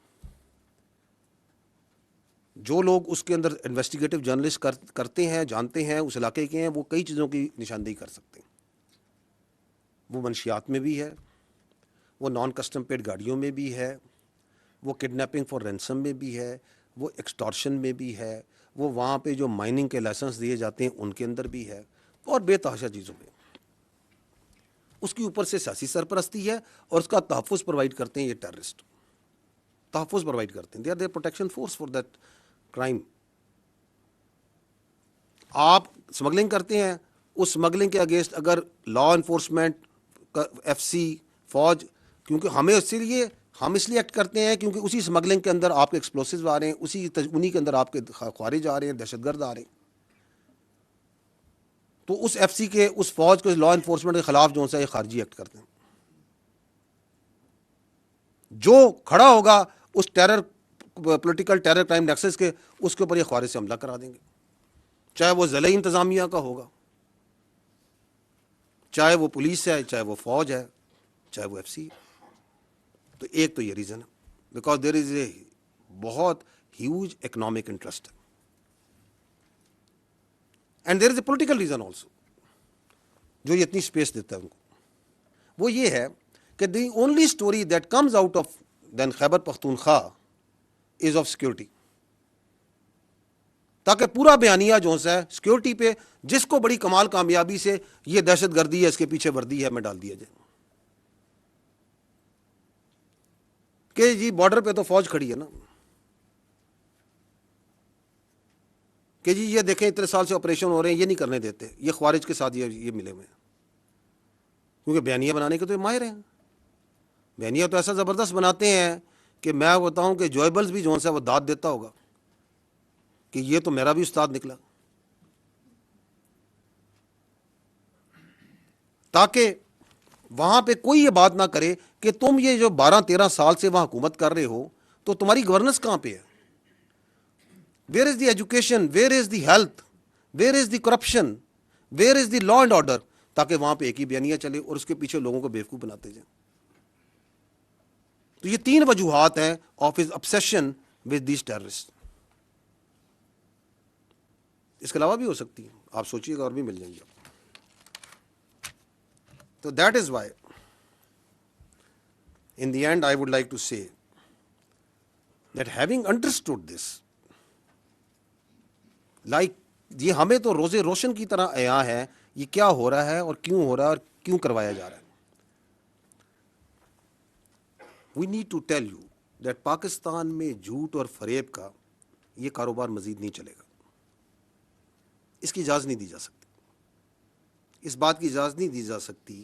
A: جو لوگ اس کے اندر انویسٹیگیٹو جرنلسٹ کرتے ہیں, جانتے ہیں, اس علاقے کے ہیں, وہ کئی چیزوں کی نشاندہی کر سکتے ہیں. وہ منشیات میں بھی ہے, وہ نان کسٹم پیڈ گاڑیوں میں بھی ہے, وہ کڈنیپنگ فار رینسم میں بھی ہے, وہ ایکسٹارشن میں بھی ہے, وہ وہاں پہ جو مائننگ کے لائسنس دیے جاتے ہیں ان کے اندر بھی ہے, اور بے تحاشا چیزوں میں. اس کے اوپر سے سیاسی سرپرستی ہے اور اس کا تحفظ پرووائڈ کرتے ہیں یہ ٹیررسٹ. تحفظ پرووائڈ کرتے ہیں. They are their protection force for that crime. آپ اسمگلنگ کرتے ہیں, اس اسمگلنگ کے اگینسٹ اگر لا انفورسمنٹ, ایف سی, فوج, کیونکہ ہمیں اس لیے ہم اس لیے ایکٹ کرتے ہیں کیونکہ اسی اسمگلنگ کے اندر آپ کے ایکسپلوسیو آ رہے ہیں, انہی کے اندر آپ کے خوارج آ رہے ہیں, دہشت گرد آ رہے ہیں. تو اس ایف سی کے, اس فوج کے, لا انفورسمنٹ کے خلاف جو ہے یہ خارجی ایکٹ کرتے ہیں. جو کھڑا ہوگا اس terror political terror crime nexus کے, اس کے اوپر یہ خوارج سے حملہ کرا دیں گے, چاہے وہ ضلعی انتظامیہ کا ہوگا, چاہے وہ پولیس ہے, چاہے وہ فوج ہے, چاہے وہ ایف سی ہے. تو ایک تو یہ ریزن ہے, بیکاز دیر از اے بہت ہیوج اکنامک انٹرسٹ ہے. And there is a political reason also جو یہ اتنی اسپیس دیتا ہے ان کو. وہ یہ ہے کہ the only story that comes out of then Khyber Pakhtunkhwa is of security. تاکہ پورا بیانیہ جو ہے سیکورٹی پہ, جس کو بڑی کمال کامیابی سے یہ دہشت گردی ہے, اس کے پیچھے وردی ہے, میں ڈال دیا جائے کہ جی بارڈر پہ تو فوج کھڑی ہے نا, کہ جی یہ دیکھیں اتنے سال سے آپریشن ہو رہے ہیں, یہ نہیں کرنے دیتے, یہ خوارج کے ساتھ یہ ملے ہوئے ہیں. کیونکہ بیانیہ بنانے کے تو یہ ماہر ہیں. بیانیہ تو ایسا زبردست بناتے ہیں کہ میں بتاؤں کہ جوائبلز بھی جو ہے وہ داد دیتا ہوگا کہ یہ تو میرا بھی استاد نکلا. تاکہ وہاں پہ کوئی یہ بات نہ کرے کہ تم یہ جو 12-13 سال سے وہاں حکومت کر رہے ہو تو تمہاری گورننس کہاں پہ ہے, where is the education, where is the health, where is the corruption, where is the law and order, تاکہ وہاں پہ ایک ہی بیانیہ چلے اور اس کے پیچھے لوگوں کو بیوقوف بناتے جائیں. تو یہ 3 وجوہات ہیں of his obsession with these terrorists. اس کے علاوہ بھی ہو سکتی ہیں, آپ سوچیے گا اور بھی مل جائیں گے آپ. تو that is Y in the end I would like to say that having understood this, like یہ ہمیں تو روزے روشن کی طرح عیاں ہے یہ کیا ہو رہا ہے اور کیوں ہو رہا ہے اور کیوں کروایا جا رہا ہے. We need to tell you that Pakistan میں جھوٹ اور فریب کا یہ کاروبار مزید نہیں چلے گا. اس کی اجازت نہیں دی جا سکتی, اس بات کی اجازت نہیں دی جا سکتی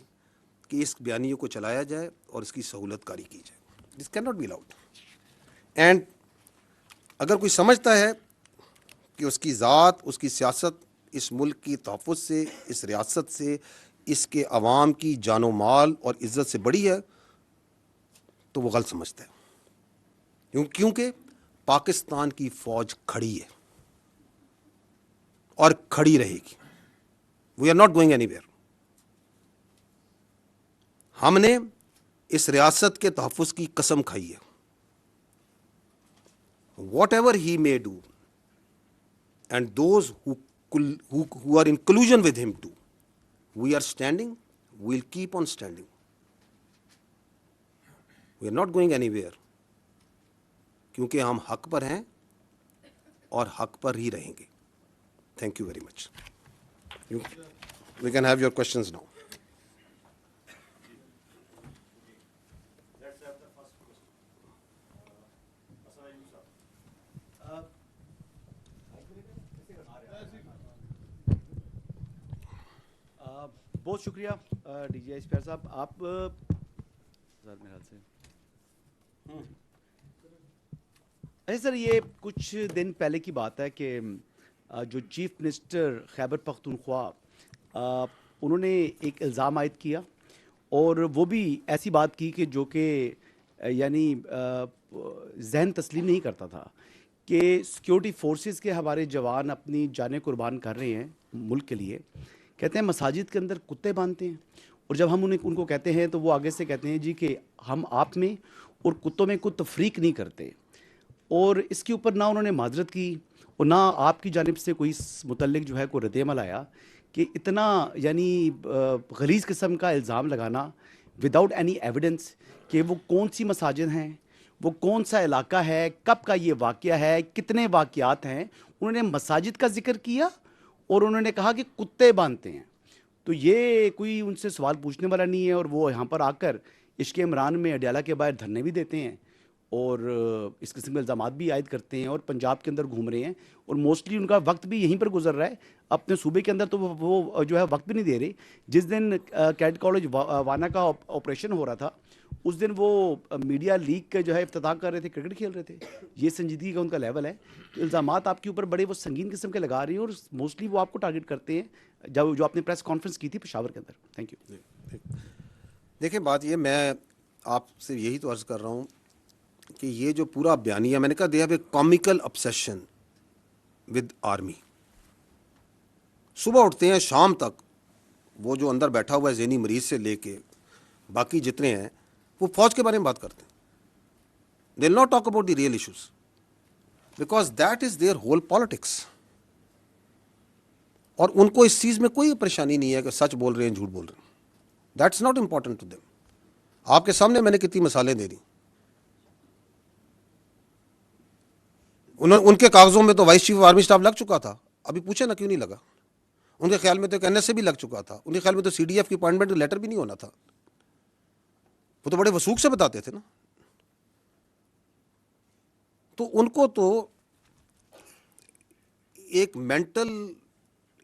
A: کہ اس بیانیوں کو چلایا جائے اور اس کی سہولت کاری کی جائے. This can not be allowed. And اگر کوئی سمجھتا ہے کہ اس کی ذات, اس کی سیاست اس ملک کی تحفظ سے, اس ریاست سے, اس کے عوام کی جان و مال اور عزت سے بڑی ہے, تو وہ غلط سمجھتا ہے. کیونکہ پاکستان کی فوج کھڑی ہے اور کھڑی رہے گی. We are not going anywhere. ہم نے اس ریاست کے تحفظ کی قسم کھائی ہے. What ever he may do and those who are in collusion with him do, we are standing, we'll keep on standing. We are not going anywhere. کیونکہ ہم حق پر ہیں اور حق پر ہی رہیں گے. Thank you very much. We can have your questions now.
J: بہت شکریہ ڈی جی اسپیئر صاحب. آپ میرے خیال سے اچھا سر, یہ کچھ دن پہلے کی بات ہے کہ جو چیف منسٹر خیبر پختونخوا انہوں نے ایک الزام عائد کیا, اور وہ بھی ایسی بات کی کہ جو کہ یعنی ذہن تسلیم نہیں کرتا تھا, کہ سیکیورٹی فورسز کے ہمارے جوان اپنی جانیں قربان کر رہے ہیں ملک کے لیے. کہتے ہیں مساجد کے اندر کتے باندھتے ہیں, اور جب ہم ان کو کہتے ہیں تو وہ آگے سے کہتے ہیں جی کہ ہم آپ میں اور کتوں میں کوئی تفریق نہیں کرتے. اور اس کے اوپر نہ انہوں نے معذرت کی اور نہ آپ کی جانب سے کوئی اس متعلق جو ہے کوئی رد عمل آیا, کہ اتنا یعنی غلیظ قسم کا الزام لگانا وداؤٹ اینی ایویڈنس کہ وہ کون سی مساجد ہیں, وہ کون سا علاقہ ہے, کب کا یہ واقعہ ہے, کتنے واقعات ہیں. انہوں نے مساجد کا ذکر کیا اور انہوں نے کہا کہ کتے باندھتے ہیں. تو یہ کوئی ان سے سوال پوچھنے والا نہیں ہے, اور وہ یہاں پر آ کر عشق عمران میں اڈیالہ کے باہر دھرنے بھی دیتے ہیں اور اس قسم کے الزامات بھی عائد کرتے ہیں, اور پنجاب کے اندر گھوم رہے ہیں, اور موسٹلی ان کا وقت بھی یہیں پر گزر رہا ہے. اپنے صوبے کے اندر تو وہ جو ہے وقت بھی نہیں دے رہے. جس دن کیڈ کالج وانا کا آپریشن ہو رہا تھا, اس دن وہ میڈیا لیگ کے جو ہے افتتاح کر رہے تھے, کرکٹ کھیل رہے تھے. یہ سنجیدگی کا ان کا لیول ہے. الزامات آپ کے اوپر بڑے وہ سنگین قسم کے لگا رہے ہیں, اور موسٹلی وہ آپ کو ٹارگٹ کرتے ہیں جو آپ نے پریس کانفرنس کی تھی پشاور کے اندر. Thank you.
A: دیکھیں بات یہ, میں آپ سے یہی تو عرض کر رہا ہوں کہ یہ جو پورا بیانیہ, میں نے کہا they have a comical obsession with army. صبح اٹھتے ہیں شام تک وہ جو اندر بیٹھا ہوا ہے ذہنی مریض سے لے کے باقی جتنے ہیں, وہ فوج کے بارے میں بات کرتے ہیں. They will not talk about the real issues because that is their whole politics. اور ان کو اس چیز میں کوئی پریشانی نہیں ہے کہ سچ بول رہے ہیں جھوٹ بول رہے ہیں. That's not important to them. آپ کے سامنے میں نے کتنی مثالیں دے دی. ان کے کاغذوں میں تو vice chief of army staff لگ چکا تھا, ابھی پوچھے نا کیوں نہیں لگا. ان کے خیال میں تو این ایس سے بھی لگ چکا تھا, ان کے خیال میں تو سی ڈی ایف کی اپائنٹمنٹ لیٹر بھی نہیں ہونا تھا. وہ تو بڑے وثوق سے بتاتے تھے نا. تو ان کو تو ایک مینٹل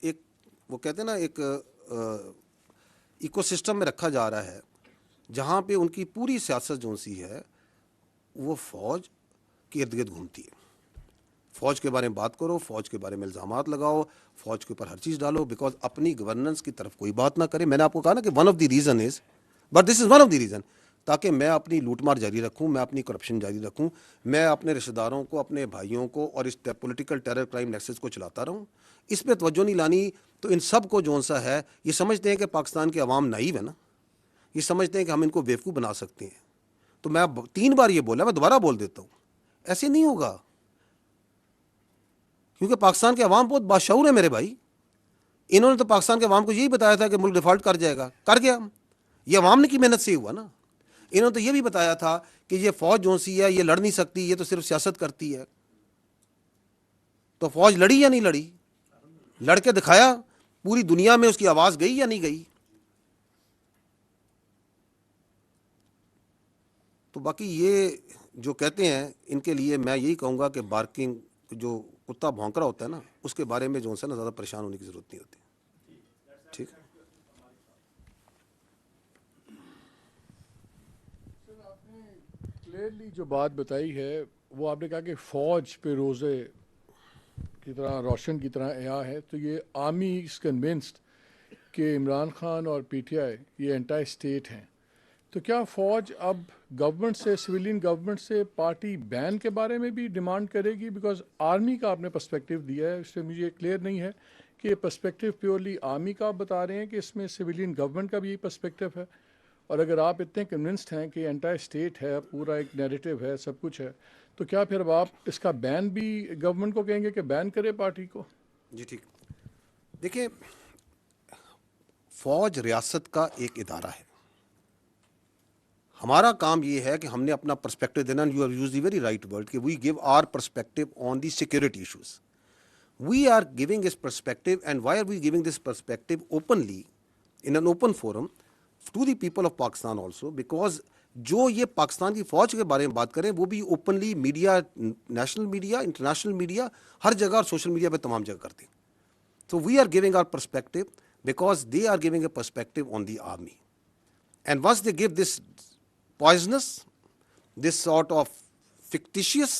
A: ایک وہ کہتے ہیں نا ایک ایکو سسٹم میں رکھا جا رہا ہے, جہاں پہ ان کی پوری سیاست جو سی ہے وہ فوج کے ارد گرد گھومتی ہے. فوج کے بارے میں بات کرو, فوج کے بارے میں الزامات لگاؤ, فوج کے اوپر ہر چیز ڈالو, بیکاز اپنی گورننس کی طرف کوئی بات نہ کرے. میں نے آپ کو کہا نا کہ one of the reason is, but this is one of the reason, تاکہ میں اپنی لوٹ مار جاری رکھوں, میں اپنی کرپشن جاری رکھوں, میں اپنے رشتہ داروں کو, اپنے بھائیوں کو اور اس پولیٹیکل ٹیرر کرائم نیکسس کو چلاتا رہوں. اس پہ توجہ نہیں لانی. تو ان سب کو جو سا ہے, یہ سمجھتے ہیں کہ پاکستان کے عوام نائیو ہے نا, یہ سمجھتے ہیں کہ ہم ان کو بیوقوف بنا سکتے ہیں. تو میں 3 بار یہ بولا, میں دوبارہ بول دیتا ہوں, ایسے نہیں ہوگا. کیونکہ پاکستان کے عوام بہت باشعور ہے میرے بھائی. انہوں نے تو پاکستان کے عوام کو یہی بتایا تھا کہ ملک ڈیفالٹ کر جائے گا, کر گیا. یہ عوام نے کی محنت سے ہی ہوا نا. انہوں نے تو یہ بھی بتایا تھا کہ یہ فوج جو سی ہے یہ لڑ نہیں سکتی, یہ تو صرف سیاست کرتی ہے. تو فوج لڑی یا نہیں لڑی؟ لڑ کے دکھایا. پوری دنیا میں اس کی آواز گئی یا نہیں گئی؟ تو باقی یہ جو کہتے ہیں ان کے لیے میں یہی کہوں گا کہ بارکنگ جو کتا بھونک رہا ہوتا ہے نا, اس کے بارے میں جو ہے نا زیادہ پریشان ہونے کی ضرورت نہیں ہوتی. ٹھیک.
K: کلیئرلی جو بات بتائی ہے وہ آپ نے کہا کہ فوج پہ روزے کی طرح روشن کی طرح عیا ہے. تو یہ آرمی از کنونسڈ کہ عمران خان اور پی ٹی آئی یہ انٹائی اسٹیٹ ہیں. تو کیا فوج اب گورنمنٹ سے, سویلین گورنمنٹ سے پارٹی بین کے بارے میں بھی ڈیمانڈ کرے گی؟ بیکاز آرمی کا آپ نے پرسپیکٹیو دیا ہے, اس سے مجھے کلیئر نہیں ہے کہ یہ پرسپیکٹیو پیورلی آرمی کا آپ بتا رہے ہیں کہ اس میں سویلین گورنمنٹ کا بھی یہی پرسپیکٹیو ہے. اور اگر آپ اتنے کنونسڈ ہیں کہ انٹائر اسٹیٹ ہے, پورا ایک نیریٹو ہے, سب کچھ ہے, تو کیا پھر اب آپ اس کا بین بھی گورنمنٹ کو کہیں گے کہ بین کرے پارٹی کو؟
A: جی ٹھیک. دیکھیں, فوج ریاست کا ایک ادارہ ہے. ہمارا کام یہ ہے کہ ہم نے اپنا پرسپیکٹو دینا. You have use the very right word کہ we give our perspective on the security issues. We are giving this perspective, and why are we giving this perspective openly in an open forum to the people of Pakistan also, because جو یہ پاکستان کی فوج کے بارے میں بات کریں وہ بھی openly media, national media, international media, ہر جگہ اور سوشل میڈیا پہ تمام جگہ کرتے ہیں. تو we are giving our perspective because they are giving a perspective on the army. And once they give this poisonous, this sort of fictitious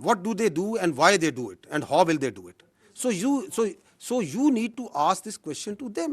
A: What do they do and why they do it and how will they do it? So you need to ask this question to them.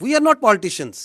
A: We are not politicians.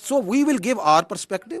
A: So we will give our perspective.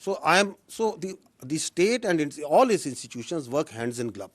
A: So the state and all its institutions work hands in glove.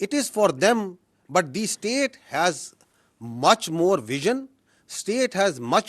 A: It is for them. But the state has much more vision, state has much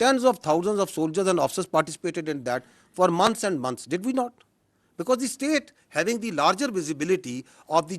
A: tens of thousands of soldiers and officers participated in that for months and months. Did we not? Because the state, having the larger visibility of the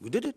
A: We did it.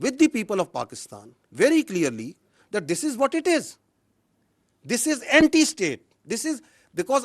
A: with the people of Pakistan very clearly that this is what it is. This is anti-state. This is because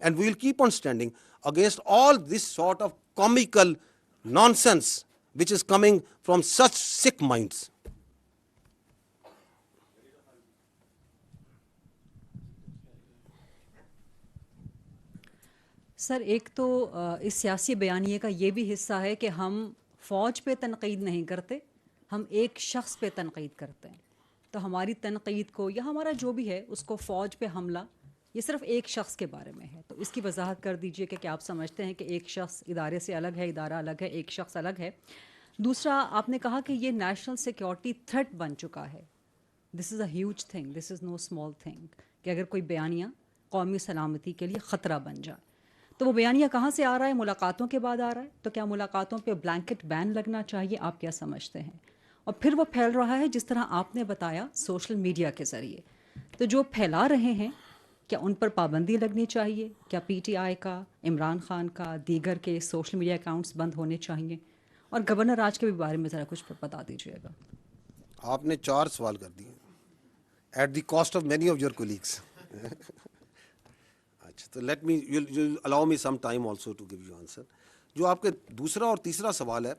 A: and we will keep on standing against all this sort of comical nonsense which is coming from such sick minds.
L: سر ایک تو اس سیاسی بیانیے کا یہ بھی حصہ ہے کہ ہم فوج پہ تنقید نہیں کرتے, ہم ایک شخص پہ تنقید کرتے ہیں. تو ہماری تنقید کو یا ہمارا جو بھی ہے اس کو فوج پہ حملہ یہ صرف ایک شخص کے بارے میں ہے. تو اس کی وضاحت کر دیجئے کہ کیا آپ سمجھتے ہیں کہ ایک شخص ادارے سے الگ ہے, ادارہ الگ ہے, ایک شخص الگ ہے. دوسرا آپ نے کہا کہ یہ نیشنل سیکیورٹی تھریٹ بن چکا ہے. This is a huge thing, this is no small thing, کہ اگر کوئی بیانیہ قومی سلامتی کے لیے خطرہ بن جائے. تو وہ بیانیہ کہاں سے آ رہا ہے؟ ملاقاتوں کے بعد آ رہا ہے. تو کیا ملاقاتوں پہ بلینکٹ بین لگنا چاہیے؟ آپ کیا سمجھتے ہیں؟ اور پھر وہ پھیل رہا ہے جس طرح آپ نے بتایا سوشل میڈیا کے ذریعے. تو جو پھیلا رہے ہیں کیا ان پر پابندی لگنی چاہیے؟ کیا پی ٹی آئی کا, عمران خان کا, دیگر کے سوشل میڈیا اکاؤنٹس بند ہونے چاہیے؟ اور گورنر راج کے بھی بارے میں ذرا کچھ بتا دیجیے گا.
A: آپ نے 4 سوال کر دیے at the cost of many of your colleagues. اچھا, تو let me allow me some time also to give you answer. جو آپ کے دوسرا اور تیسرا سوال ہے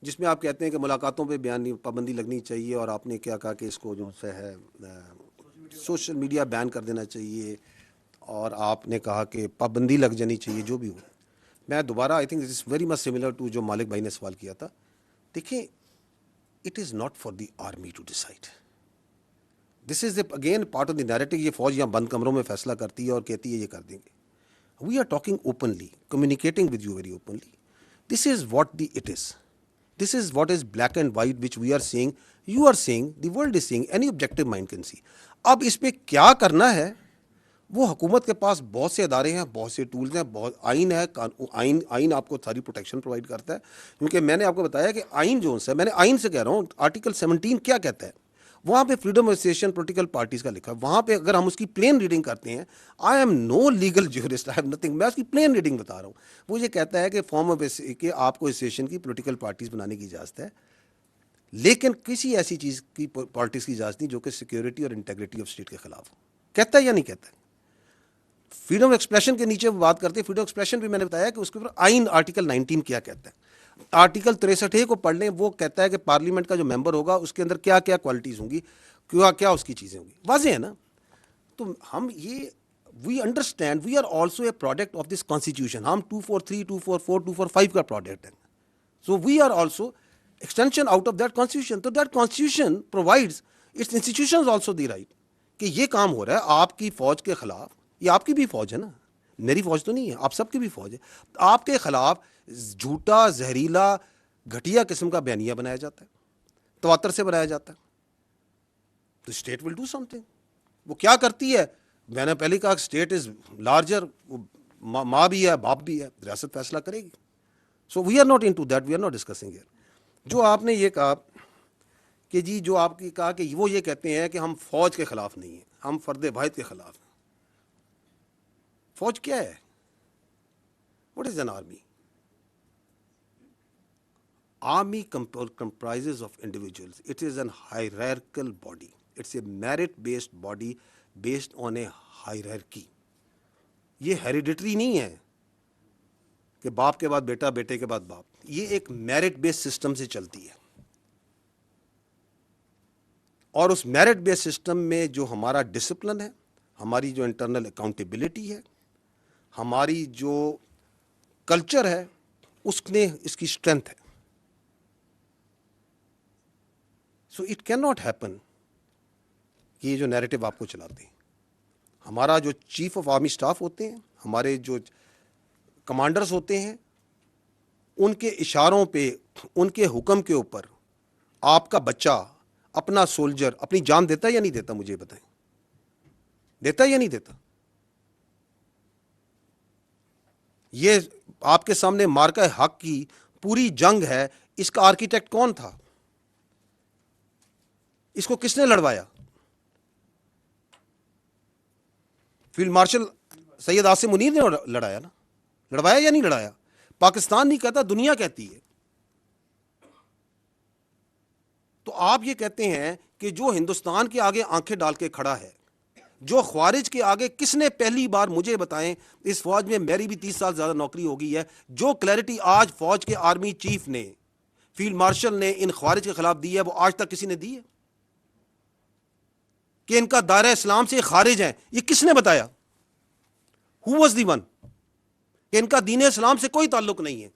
A: جس میں آپ کہتے ہیں کہ ملاقاتوں پہ پابندی لگنی چاہیے, اور آپ نے کیا کہا کہ اس کو جو ہے سوشل میڈیا بین کر دینا چاہیے, اور آپ نے کہا کہ پابندی لگ جانی چاہیے, جو بھی ہو. میں دوبارہ I think this is very much similar to جو مالک بھائی نے سوال کیا تھا. دیکھیں, it is not for the army to decide. This is again part of the narrative. یہ فوج یہاں بند کمروں میں فیصلہ کرتی ہے اور کہتی ہے یہ کر دیں گے. We are talking openly, communicating with you very openly. This is what the it is. This is what is black and white which we are seeing, you are seeing, the world is seeing, any objective mind can see. اب اس پہ کیا کرنا ہے وہ حکومت کے پاس بہت سے ادارے ہیں, بہت سے ٹولز ہیں, بہت آئین ہے. آئین آپ کو ساری پروٹیکشن پرووائڈ کرتا ہے, کیونکہ میں نے آپ کو بتایا کہ آئین جو ہے, میں نے آئین سے کہہ رہا ہوں, آرٹیکل 17 کیا کہتا ہے. وہاں پہ freedom of association political parties کا لکھا ہے. وہاں پہ اگر ہم اس کی پلین ریڈنگ کرتے ہیں, I am no legal jurist, I have nothing, میں اس کی پلین ریڈنگ بتا رہا ہوں. وہ یہ کہتا ہے کہ فارم آف کہ آپ کو ایسوسیشن کی پولیٹیکل پارٹیز بنانے کی اجازت ہے, لیکن کسی ایسی چیز کی پالٹکس کی اجازت نہیں جو کہ سیکیورٹی اور انٹیگریٹی آف اسٹیٹ کے خلاف ہو. کہتا ہے یا نہیں کہتا ہے؟ فریڈم آف ایکسپریشن کے نیچے وہ بات کرتے ہیں. فریڈم آف ایکسپریشن بھی میں نے بتایا کہ اس کے اوپر آئین آرٹیکل 19 کیا کہتا ہے. آرٹیکل 63 کو پڑھ لیں, وہ کہتا ہے کہ پارلیمنٹ کا جو ممبر ہوگا اس کے اندر کیا کیا کوالٹیز ہوں گی, کیا اس کی چیزیں ہوں گی. واضح ہے نا. تو ہم یہ we understand we are also a product of this constitution. ہم 243, 244, 245 کا پروڈکٹ ہیں. So we are also extension out of that constitution. So that constitution provides its institutions also the right کہ یہ کام ہو رہا ہے آپ کی فوج کے خلاف. یہ آپ کی بھی فوج ہے نا, میری فوج تو نہیں ہے, آپ سب کی بھی فوج ہے. آپ کے خلاف جھوٹا, زہریلا, گھٹیا قسم کا بیانیہ بنایا جاتا ہے, تواتر سے بنایا جاتا ہے. تو state will do some thing. وہ کیا کرتی ہے؟ میں نے پہلے کہا اسٹیٹ از لارجر, ماں بھی ہے, باپ بھی ہے, ریاست فیصلہ کرے گی. So we are not into that, we are not discussing here. جو آپ نے یہ کہا کہ جی, جو آپ کی کہا کہ وہ یہ کہتے ہیں کہ ہم فوج کے خلاف نہیں ہیں, ہم فرد واحد کے خلاف ہیں. فوج کیا ہے؟ What is an army? Army comprises of individuals. It is an hierarchical body. It's a merit-based body based on a hierarchy. یہ ہیریڈیٹری نہیں ہے کہ باپ کے بعد بیٹا, بیٹے کے بعد باپ. یہ ایک میرٹ بیس سسٹم سے چلتی ہے, اور اس میرٹ بیس سسٹم میں جو ہمارا ڈسپلن ہے, ہماری جو انٹرنل اکاؤنٹیبلٹی ہے, ہماری جو کلچر ہے, اس نے اس کی اسٹرینتھ ہے. So it can not happen کہ یہ جو نیریٹو آپ کو چلاتے ہیں, ہمارا جو چیف آف آرمی اسٹاف ہوتے ہیں, ہمارے جو کمانڈرز ہوتے ہیں, ان کے اشاروں پہ, ان کے حکم کے اوپر آپ کا بچہ, اپنا سولجر اپنی جان دیتا ہے یا نہیں دیتا؟ مجھے بتائیں, دیتا ہے یا نہیں دیتا؟ یہ آپ کے سامنے مارکہ حق کی پوری جنگ ہے, اس کا آرکیٹیکٹ کون تھا؟ اس کو کس نے لڑوایا؟ فیلڈ مارشل سید عاصم منیر نے لڑایا نا. لڑوایا یا نہیں لڑایا؟ پاکستان نہیں کہتا, دنیا کہتی ہے. تو آپ یہ کہتے ہیں کہ جو ہندوستان کے آگے آنکھیں ڈال کے کھڑا ہے, جو خوارج کے آگے, کس نے پہلی بار مجھے بتائیں, اس فوج میں میری بھی 30 سال زیادہ نوکری ہو گئی ہے, جو کلیئرٹی آج فوج کے آرمی چیف نے, فیلڈ مارشل نے ان خوارج کے خلاف دی ہے, وہ آج تک کسی نے دی ہے کہ ان کا دائرہ اسلام سے خارج ہیں؟ یہ کس نے بتایا؟ Who was the one? کہ ان کا دین اسلام سے کوئی تعلق نہیں ہے.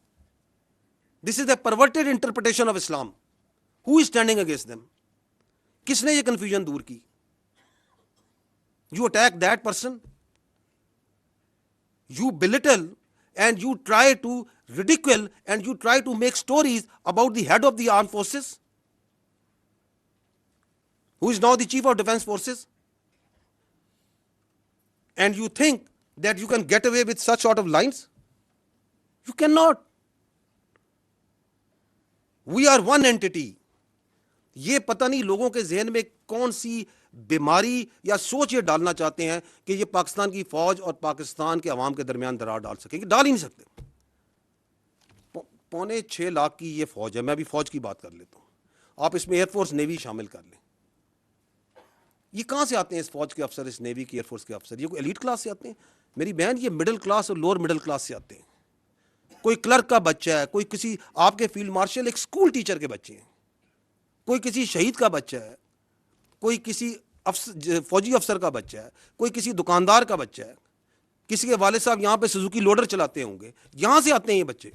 A: This is a perverted interpretation of Islam. Who is standing against them? کس نے یہ کنفیوژن دور کی؟ You attack that person, you belittle and you try to ridicule and you try to make stories about the head of the armed forces, who is now the chief of defense forces, and you think that you can get away with such sort of lines. You cannot. We are one entity. یہ پتہ نہیں لوگوں کے ذہن میں کون سی بیماری یا سوچ یہ ڈالنا چاہتے ہیں کہ یہ پاکستان کی فوج اور پاکستان کے عوام کے درمیان درار ڈال سکیں گے. ڈال ہی نہیں سکتے. 5.25 لاکھ کی یہ فوج ہے. میں ابھی فوج کی بات کر لیتا ہوں, آپ اس میں ایئر فورس نیوی شامل کر لیں. یہ کہاں سے آتے ہیں اس فوج کے افسر, اس نیوی کے, ایئر فورس کے افسر؟ یہ کوئی ایلیٹ کلاس سے آتے ہیں؟ میری بہن, یہ مڈل کلاس اور لوور مڈل کلاس سے آتے ہیں. کوئی کلرک کا بچہ ہے, کوئی کسی آپ کے فیلڈ مارشل ایک اسکول ٹیچر کے بچے ہیں, کوئی کسی شہید کا بچہ ہے, کوئی کسی فوجی افسر کا بچہ ہے, کوئی کسی دکاندار کا بچہ ہے, کسی کے والد صاحب یہاں پہ سوزوکی لوڈر چلاتے ہوں گے. یہاں سے آتے ہیں یہ بچے,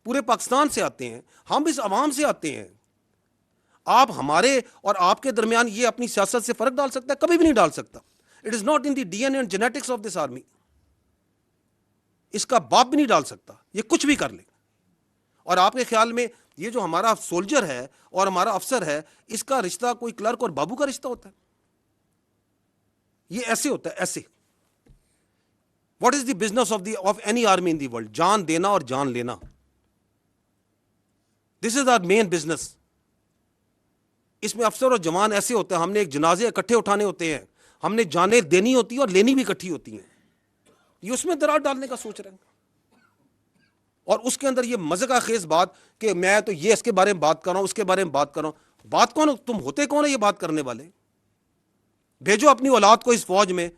A: پورے پاکستان سے آتے ہیں. ہم اس عوام سے آتے ہیں. آپ ہمارے اور آپ کے درمیان یہ اپنی سیاست سے فرق ڈال سکتا ہے؟ کبھی بھی نہیں ڈال سکتا. It is not in the D N A and genetics of this army. اس کا باپ بھی نہیں ڈال سکتا. یہ کچھ بھی کر لے. اور آپ کے خیال میں یہ جو ہمارا سولجر ہے اور ہمارا افسر ہے, اس کا رشتہ کوئی کلرک اور بابو کا رشتہ ہوتا ہے؟ یہ ایسے ہوتا ہے, ایسے. What is the business of any army in the world? جان دینا اور جان لینا. دس از آر مین بزنس. اس میں افسر اور جوان ایسے ہوتے ہیں, ہم نے ایک جنازے اکٹھے اٹھانے ہوتے ہیں, ہم نے جانیں دینی ہوتی ہیں اور لینی بھی اکٹھی ہوتی ہیں. یہ اس میں درار ڈالنے کا سوچ رہے ہیں. اور اس کے اندر یہ مزے کا خیز بات کہ میں تو یہ اس کے بارے میں بات کر رہا ہوں, اس کے بارے میں بات کر رہا ہوں. بات کون؟ تم ہوتے کون ہے یہ بات کرنے والے؟ بھیجو اپنی اولاد کو اس فوج میں.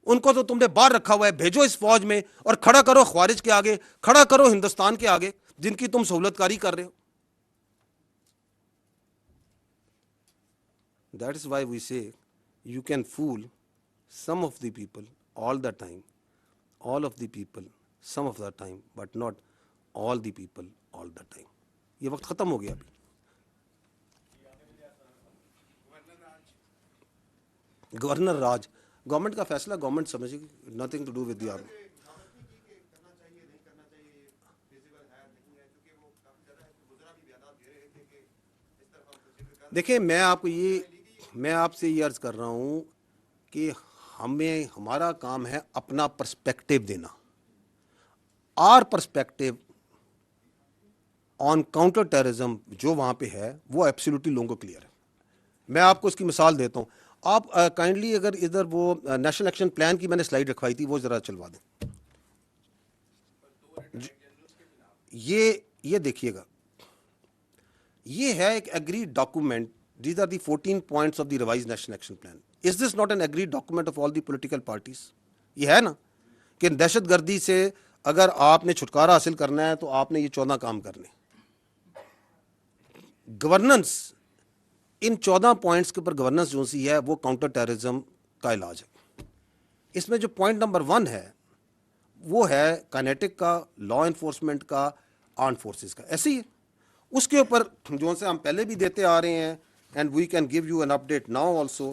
A: ان کو تو تم نے باہر رکھا ہوا ہے, بھیجو اس فوج میں اور کھڑا کرو خوارج کے آگے, کھڑا کرو ہندوستان کے آگے جن کی تم سہولت کاری کر رہے ہو. That is why we say you can fool some of the people all the time, all of the people some of the time, but not all the people all the time. یہ وقت ختم ہو گیا ابھی. Governor راج, government کا فیصلہ government سمجھے گی, nothing to do with the army. دیکھیں میں آپ سے یہ عرض کر رہا ہوں کہ ہمارا کام ہے اپنا پرسپیکٹو دینا. Our perspective on counter terrorism جو وہاں پہ ہے وہ ایبسلیوٹلی لوگوں کو کلیئر ہے. میں آپ کو اس کی مثال دیتا ہوں. آپ کائنڈلی اگر ادھر وہ نیشنل ایکشن پلان کی میں نے سلائیڈ رکھوائی تھی, وہ ذرا چلوا دیں. یہ دیکھیے گا, یہ ہے ایک agreed document. These are the 14 points of the revised national action plan. Is this not an agreed document of all the political parties? یہ ہے نا کہ دہشت گردی سے اگر آپ نے چھٹکارا حاصل کرنا ہے تو آپ نے یہ 14 کام کرنے. گورننس, ان 14 پوائنٹس کے اوپر گورننس جو سی ہے وہ کاؤنٹر ٹیررزم کا علاج ہے. اس میں جو پوائنٹ نمبر 1 ہے وہ ہے کائنیٹک کا, لا انفورسمنٹ کا, آرمڈ فورسز کا. ایسے ہی ہے. اس کے اوپر جو سے ہم پہلے بھی دیتے آ رہے ہیں, and we can give you an update now also.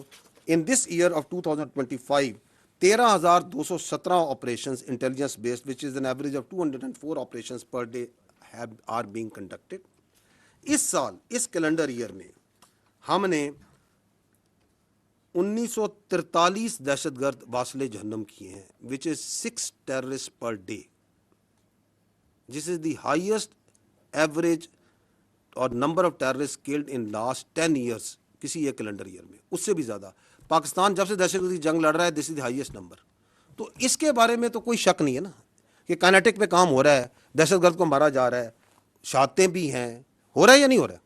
A: In this year of 2025, 13,217 operations intelligence based, which is an average of 204 operations per day are being conducted. اس سال, اس کیلنڈر ایئر میں ہم نے 1943 دہشت گرد واصل جہنم کیے ہیں, which is 6 terrorists per day. This is the highest average اور number of terrorist killed in last 10 years کسی ایک کیلنڈر ایئر میں. اس سے بھی زیادہ پاکستان جب سے دہشت گردی جنگ لڑ رہا ہے, this is the highest number. تو اس کے بارے میں تو کوئی شک نہیں ہے نا کہ کائنیٹک پہ کام ہو رہا ہے, دہشت گرد کو مارا جا رہا ہے, شہادتیں بھی ہیں, ہو رہا ہے یا نہیں ہو رہا ہے.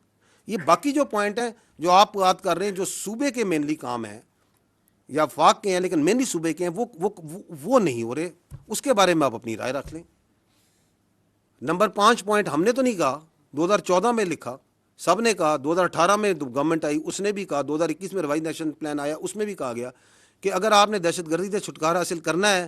A: یہ باقی جو پوائنٹ ہیں جو آپ بات کر رہے ہیں جو صوبے کے مینلی کام ہیں یا وفاق کے ہیں لیکن مینلی صوبے کے ہیں, وہ نہیں ہو رہے. اس کے بارے میں آپ اپنی رائے رکھ لیں. نمبر 5 پوائنٹ ہم نے تو نہیں کہا, 2014 میں لکھا, سب نے کہا. 2018 میں گورنمنٹ آئی, اس نے بھی کہا. 2021 میں ریوائز نیشنل پلان آیا, اس میں بھی کہا گیا کہ اگر آپ نے دہشت گردی سے چھٹکارا حاصل کرنا ہے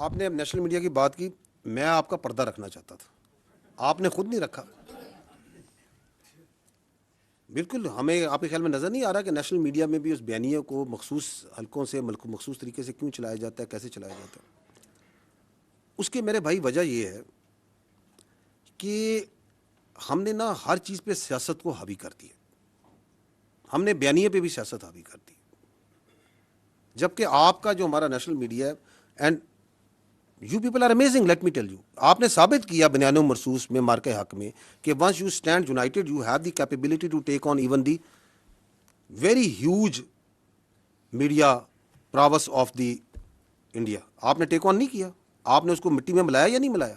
A: آپ نے اب نیشنل میڈیا کی بات کی, میں آپ کا پردہ رکھنا چاہتا تھا, آپ نے خود نہیں رکھا. بالکل ہمیں آپ کے خیال میں نظر نہیں آ رہا کہ نیشنل میڈیا میں بھی اس بیانیے کو مخصوص حلقوں سے مخصوص طریقے سے کیوں چلایا جاتا ہے, کیسے چلایا جاتا ہے. اس کے میرے بھائی وجہ یہ ہے کہ ہم نے نا ہر چیز پہ سیاست کو حاوی کر دیا, ہم نے بیانیے پہ بھی سیاست حاوی کر دی, جبکہ آپ کا جو ہمارا نیشنل میڈیا ہے, and you people are amazing, let me tell you, آپ نے ثابت کیا بنیان و مرصوص میں مارکہ حق میں کہ once you stand united you have the capability to take on even the very huge media prowess of the India. آپ نے ٹیک آن نہیں کیا, آپ نے اس کو مٹی میں ملایا یا نہیں ملایا.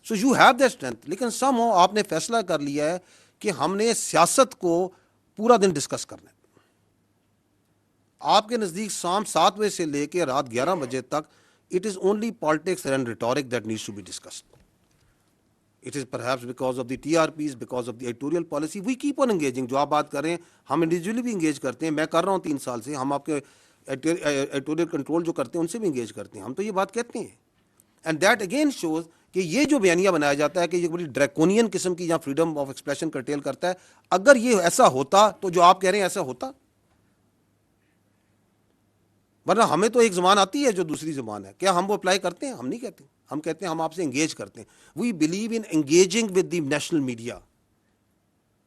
A: So you have that strength, لیکن سم ہو آپ نے فیصلہ کر لیا ہے کہ ہم نے سیاست کو پورا دن ڈسکس کرنا ہے. آپ کے نزدیک شام 7 بجے سے لے کے رات 11 بجے تک it is only politics and rhetoric that needs to be discussed. It is perhaps because of the TRPs, because of the editorial policy. We keep on engaging. جو آپ بات کر رہے ہیں ہم انڈیویجولی بھی انگیج کرتے ہیں, میں کر رہا ہوں 3 سال سے, ہم آپ کے ایڈیٹوریل کنٹرول جو کرتے ہیں ان سے بھی انگیج کرتے ہیں, ہم تو یہ بات کہتے ہیں. اینڈ دیٹ اگین شوز کہ یہ جو بیانیہ بنایا جاتا ہے کہ یہ بڑی ڈریکونین قسم کی یا فریڈم آف ایکسپریشن کرٹیل کرتا ہے, اگر یہ ایسا ہوتا تو جو آپ کہہ رہے ہیں ایسا ہوتا, ورنہ ہمیں تو ایک زبان آتی ہے جو دوسری زبان ہے, کیا ہم وہ اپلائی کرتے ہیں؟ ہم نہیں کہتے, ہم کہتے ہیں ہم آپ سے انگیج کرتے ہیں. We believe in engaging with the national media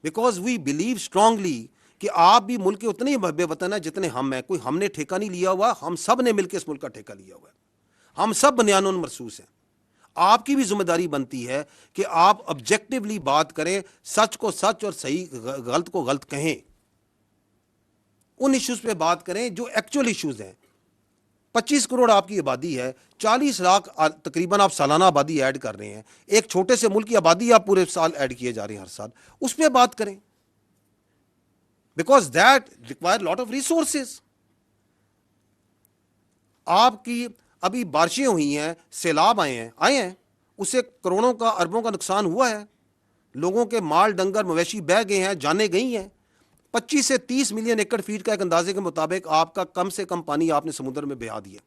A: because we believe strongly کہ آپ بھی ملک کے اتنے ہی بے وطن ہیں جتنے ہم ہیں. کوئی ہم نے ٹھیکہ نہیں لیا ہوا, ہم سب نے مل کے اس ملک کا ٹھیکہ لیا ہوا ہے, ہم سب بنیان مرصوص ہیں. آپ کی بھی ذمہ داری بنتی ہے کہ آپ آبجیکٹیولی بات کریں, سچ کو سچ اور صحیح غلط کو غلط کہیں, ان ایشوز پہ بات کریں جو ایکچوئل ایشوز ہیں. 25 کروڑ آپ کی آبادی ہے, 40 لاکھ تقریباً آپ سالانہ آبادی ایڈ کر رہے ہیں, ایک چھوٹے سے ملک کی آبادی آپ پورے سال ایڈ کیے جا رہے ہیں ہر سال, اس پہ بات کریں because that require lot of resources. آپ کی ابھی بارشیں ہوئی ہیں, سیلاب آئے ہیں, اس سے کروڑوں کا اربوں کا نقصان ہوا ہے, لوگوں کے مال ڈنگر مویشی بہہ گئے ہیں, جانیں گئی ہیں. 25 سے 30 ملین ایکڑ فیٹ کا ایک اندازے کے مطابق آپ کا کم سے کم پانی آپ نے سمندر میں بہا دیا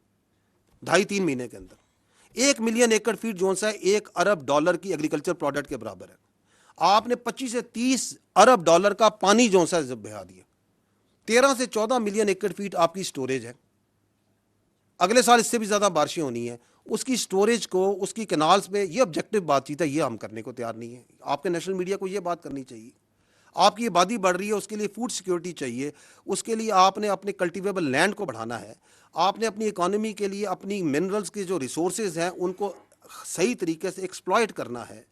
A: 2.5-3 مہینے کے اندر. 1 ملین ایکڑ فیٹ جو سا $1 ارب کی ایگریکلچر پروڈکٹ کے برابر ہے. آپ نے 25 سے 30 ارب ڈالر کا پانی جو سا بہا دیا. 13 سے 14 ملین ایکڑ فیٹ آپ کی سٹوریج ہے, اگلے سال اس سے بھی زیادہ بارشیں ہونی ہیں, اس کی سٹوریج کو, اس کی کینالز پہ, یہ آبجیکٹو بات چیت ہے, یہ ہم کرنے کو تیار نہیں ہے. آپ کے نیشنل میڈیا کو یہ بات کرنی چاہیے. آپ کی آبادی بڑھ رہی ہے, اس کے لیے فوڈ سیکیورٹی چاہیے, اس کے لیے آپ نے اپنے کلٹیویبل لینڈ کو بڑھانا ہے, آپ نے اپنی اکانومی کے لیے اپنی منرلز کے جو ریسورسز ہیں ان کو صحیح طریقے سے ایکسپلائٹ کرنا ہے.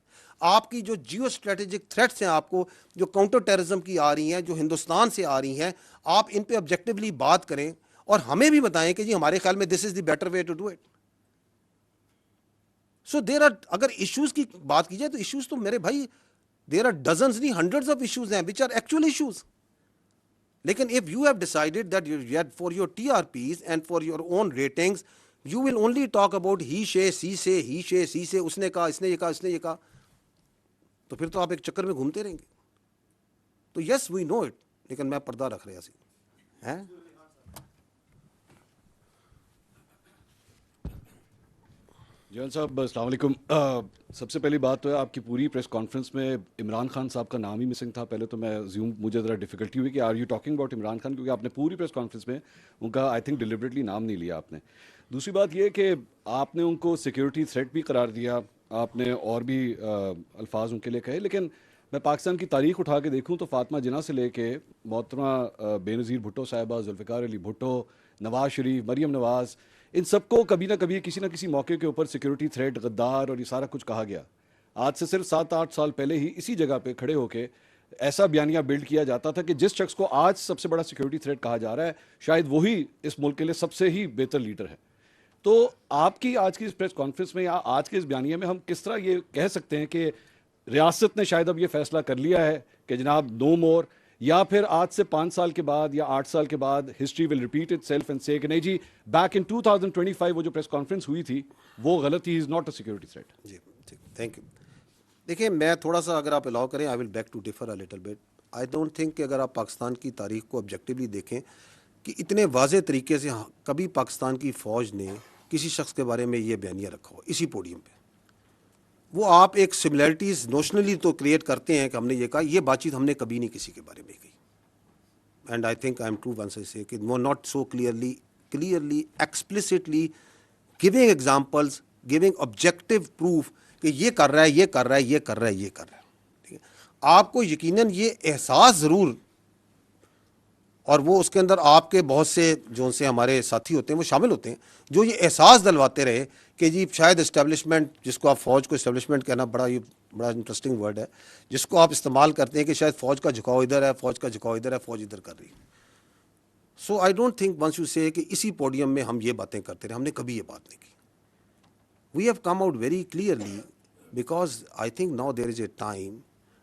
A: آپ کی جو جیو اسٹریٹجک تھریٹس ہیں آپ کو, جو کاؤنٹر ٹیررزم کی آ رہی ہیں, جو ہندوستان سے آ رہی ہیں, آپ ان پہ آبجیکٹیولی بات کریں اور ہمیں بھی بتائیں کہ جی ہمارے خیال میں this is the better way to do it. So there are, اگر ایشوز کی بات کی جائے تو ایشوز تو میرے بھائی there are dozens نہیں hundreds of issues ہیں which are actual issues. لیکن if you have decided that for your TRPs and for your own ratings you will only talk about he say she say, اس نے کہا, اس نے یہ کہا, اس نے یہ کہا, تو پھر تو آپ ایک چکر میں گھومتے رہیں گے. تو yes we know it, لیکن میں پردہ رکھ رہا سی ہیں.
M: جان صاحب السلام علیکم. سب سے پہلی بات تو ہے آپ کی پوری پریس کانفرنس میں عمران خان صاحب کا نام ہی مسنگ تھا. پہلے تو میں مجھے ذرا ڈیفیکلٹی ہوئی کہ are you talking about Imran Khan, کیونکہ آپ نے پوری پریس کانفرنس میں ان کا آئی تھنک ڈیلیبریٹلی نام نہیں لیا آپ نے. دوسری بات یہ کہ آپ نے ان کو سیکیورٹی تھریٹ بھی قرار دیا, آپ نے اور بھی الفاظ ان کے لیے کہے, لیکن میں پاکستان کی تاریخ اٹھا کے دیکھوں تو فاطمہ جناح سے لے کے محترمہ بے نظیر بھٹو صاحبہ, ذوالفقار علی بھٹو, نواز شریف, مریم نواز, ان سب کو کبھی نہ کبھی کسی نہ کسی موقع کے اوپر سیکیورٹی تھریٹ, غدار اور یہ سارا کچھ کہا گیا. آج سے صرف 7-8 سال پہلے ہی اسی جگہ پہ کھڑے ہو کے ایسا بیانیہ بلڈ کیا جاتا تھا کہ جس شخص کو آج سب سے بڑا سیکیورٹی تھریٹ کہا جا رہا ہے شاید وہی اس ملک کے لیے سب سے ہی بہتر لیڈر ہے. تو آپ کی آج کی اس پریس کانفرنس میں یا آج کے اس بیانیے میں ہم کس طرح یہ کہہ سکتے ہیں کہ ریاست نے شاید اب یہ فیصلہ کر لیا ہے کہ جناب نو مور, یا پھر آج سے 5 سال کے بعد یا 8 سال کے بعد history will repeat it self and سے کہ نہیں جی بیک ان 2025 وہ جو پریس کانفرنس ہوئی تھی وہ غلط تھی, is not a security threat.
A: جی ٹھیک, تھینک یو. دیکھیں میں تھوڑا سا اگر آپ الاؤ کریں I will beg to differ a little bit. I don't think کہ اگر آپ پاکستان کی تاریخ کو آبجیکٹیولی دیکھیں کہ اتنے واضح طریقے سے کبھی پاکستان کی فوج نے کسی شخص کے بارے میں یہ بیانیہ رکھا ہو اسی پوڈیم پہ. وہ آپ ایک سملیرٹیز نوشنلی تو کریٹ کرتے ہیں کہ ہم نے یہ کہا, یہ بات چیت ہم نے کبھی نہیں کسی کے بارے میں کی. And I think I am true once I say کہ not so clearly explicitly giving examples, giving objective proof کہ یہ کر رہا ہے, یہ کر رہا ہے, یہ کر رہا ہے, یہ کر رہا ہے. ٹھیک ہے, آپ کو یقیناً یہ احساس ضرور, اور وہ اس کے اندر آپ کے بہت سے جو سے ہمارے ساتھی ہوتے ہیں وہ شامل ہوتے ہیں جو یہ احساس دلواتے رہے کہ جی شاید اسٹیبلشمنٹ, جس کو آپ فوج کو اسٹیبلشمنٹ کہنا بڑا انٹرسٹنگ ورڈ ہے, جس کو آپ استعمال کرتے ہیں کہ شاید فوج کا جھکاؤ ادھر ہے, فوج کا جھکاؤ ادھر ہے, فوج ادھر کر رہی ہے. So I don't think once you say کہ اسی پوڈیم میں ہم یہ باتیں کرتے رہے, ہم نے کبھی یہ بات نہیں کی. We have come out very clearly because I think now there is a time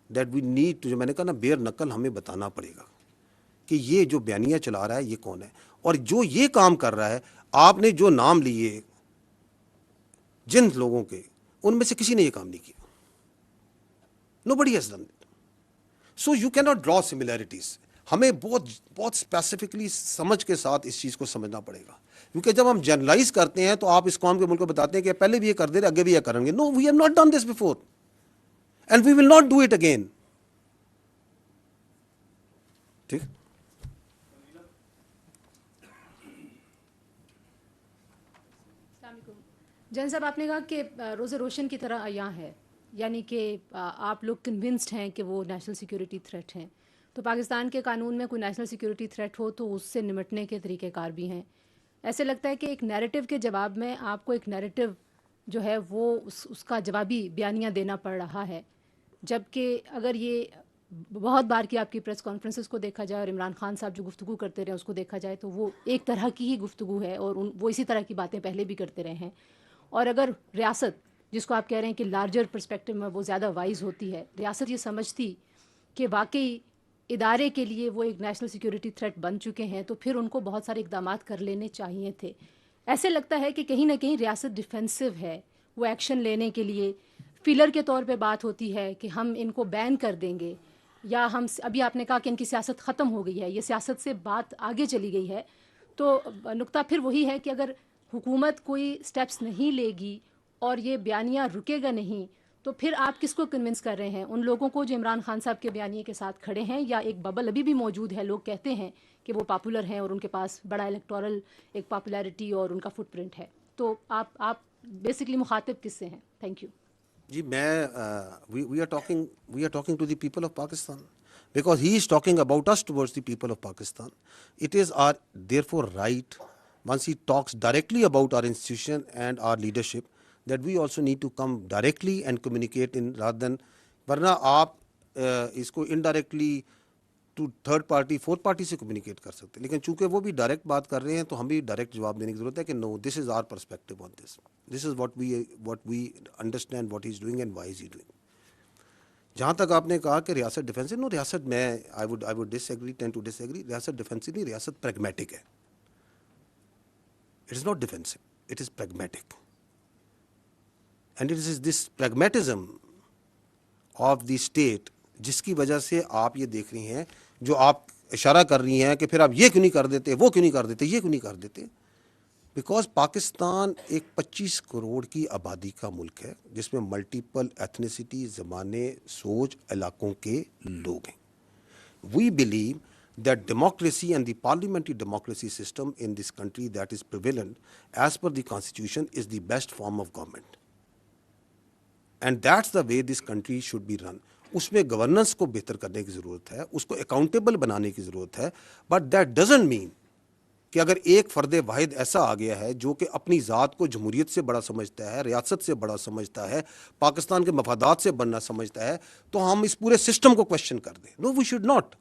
A: that we need to, جو میں نے کہا نا, بیر نقل ہمیں بتانا پڑے گا کہ یہ جو بیانیہ چلا رہا ہے یہ کون ہے, اور جو یہ کام کر رہا ہے. آپ نے جو نام لیے جن لوگوں کے, ان میں سے کسی نے یہ کام نہیں کیا. Nobody has done it. So you cannot draw similarities. ہمیں بہت اسپیسیفکلی سمجھ کے ساتھ اس چیز کو سمجھنا پڑے گا, کیونکہ جب ہم جنرلائز کرتے ہیں تو آپ اس قوم کے ملک کو بتاتے ہیں کہ پہلے بھی یہ کر دے رہے, آگے بھی یہ کریں گے. No, we have not done this before and we will not do it again. ٹھیک.
N: جن صاحب, آپ نے کہا کہ روز روشن کی طرح عیاں ہے, یعنی کہ آپ لوگ کنونسڈ ہیں کہ وہ نیشنل سیکیورٹی تھریٹ ہیں. تو پاکستان کے قانون میں کوئی نیشنل سیکیورٹی تھریٹ ہو تو اس سے نمٹنے کے طریقہ کار بھی ہیں. ایسے لگتا ہے کہ ایک نیریٹو کے جواب میں آپ کو ایک نیریٹو جو ہے وہ اس کا جوابی بیانیہ دینا پڑ رہا ہے, جبکہ اگر یہ بہت بار کی آپ کی پریس کانفرنسز کو دیکھا جائے اور عمران خان صاحب جو گفتگو کرتے رہے اس کو دیکھا جائے تو وہ ایک طرح کی ہی گفتگو ہے, اور وہ اسی طرح کی باتیں پہلے بھی کرتے رہے ہیں. اور اگر ریاست, جس کو آپ کہہ رہے ہیں کہ لارجر پرسپیکٹو میں وہ زیادہ وائز ہوتی ہے, ریاست یہ سمجھتی کہ واقعی ادارے کے لیے وہ ایک نیشنل سیکیورٹی تھریٹ بن چکے ہیں, تو پھر ان کو بہت سارے اقدامات کر لینے چاہیے تھے. ایسے لگتا ہے کہ کہیں نہ کہیں ریاست ڈیفینسو ہے, وہ ایکشن لینے کے لیے فیلر کے طور پہ بات ہوتی ہے کہ ہم ان کو بین کر دیں گے, یا ہم ابھی آپ نے کہا کہ ان کی سیاست ختم ہو گئی ہے, یہ سیاست سے بات آگے چلی گئی ہے. تو نقطہ پھر وہی ہے کہ اگر حکومت کوئی سٹیپس نہیں لے گی اور یہ بیانیہ رکے گا نہیں, تو پھر آپ کس کو کنونس کر رہے ہیں؟ ان لوگوں کو جو عمران خان صاحب کے بیانیے کے ساتھ کھڑے ہیں, یا ایک ببل ابھی بھی موجود ہے, لوگ کہتے ہیں کہ وہ پاپولر ہیں اور ان کے پاس بڑا الیکٹورل ایک پاپولیرٹی اور ان کا فٹ پرنٹ ہے. تو آپ بیسکلی مخاطب کس سے ہیں؟ Thank you.
A: جی, میں we are talking to the people of Pakistan, because he is talking about us towards the people of Pakistan. It is our therefore right, once he talks directly about our institution and our leadership, that we also need to come directly and communicate in rather than, ورنہ آپ اس کو indirectly to third party fourth party سے communicate کر سکتے ہیں, لیکن چونکہ وہ بھی ڈائریکٹ بات کر رہے ہیں تو ہم بھی ڈائریکٹ جواب دینے کی ضرورت ہے کہ no, this is our perspective on this, this is what we understand what he is doing and why is he doing. جہاں تک آپ نے کہا کہ ریاست ڈیفینسو, نو, ریاست میں I would disagree, tend to disagree. ریاست ڈیفینسو نہیں, ریاست پریگمیٹک ہے. It is not defensive, it is pragmatic, and it is this pragmatism of the state جس کی وجہ سے آپ یہ دیکھ رہی ہیں, جو آپ اشارہ کر رہی ہیں کہ پھر آپ یہ کیوں نہیں کر دیتے, وہ کیوں نہیں کر دیتے, یہ کیوں نہیں کر دیتے. بیکاز پاکستان ایک 25 کروڑ کی آبادی کا ملک ہے جس میں ملٹیپل ایتھنیسٹی, زبانیں, سوچ, علاقوں کے لوگ ہیں. We believe that democracy and the parliamentary democracy system in this country that is prevalent as per the constitution is the best form of government, and that's the way this country should be run. اس میں governance کو بہتر کرنے کی ضرورت ہے, اس کو accountable بنانے کی ضرورت ہے, بٹ دیٹ ڈزنٹ مین کہ اگر ایک فرد واحد ایسا آ گیا ہے جو کہ اپنی ذات کو جمہوریت سے بڑا سمجھتا ہے, ریاست سے بڑا سمجھتا ہے, پاکستان کے مفادات سے بڑا سمجھتا ہے, تو ہم اس پورے سسٹم کو کوشچن کر دیں. No, we should not.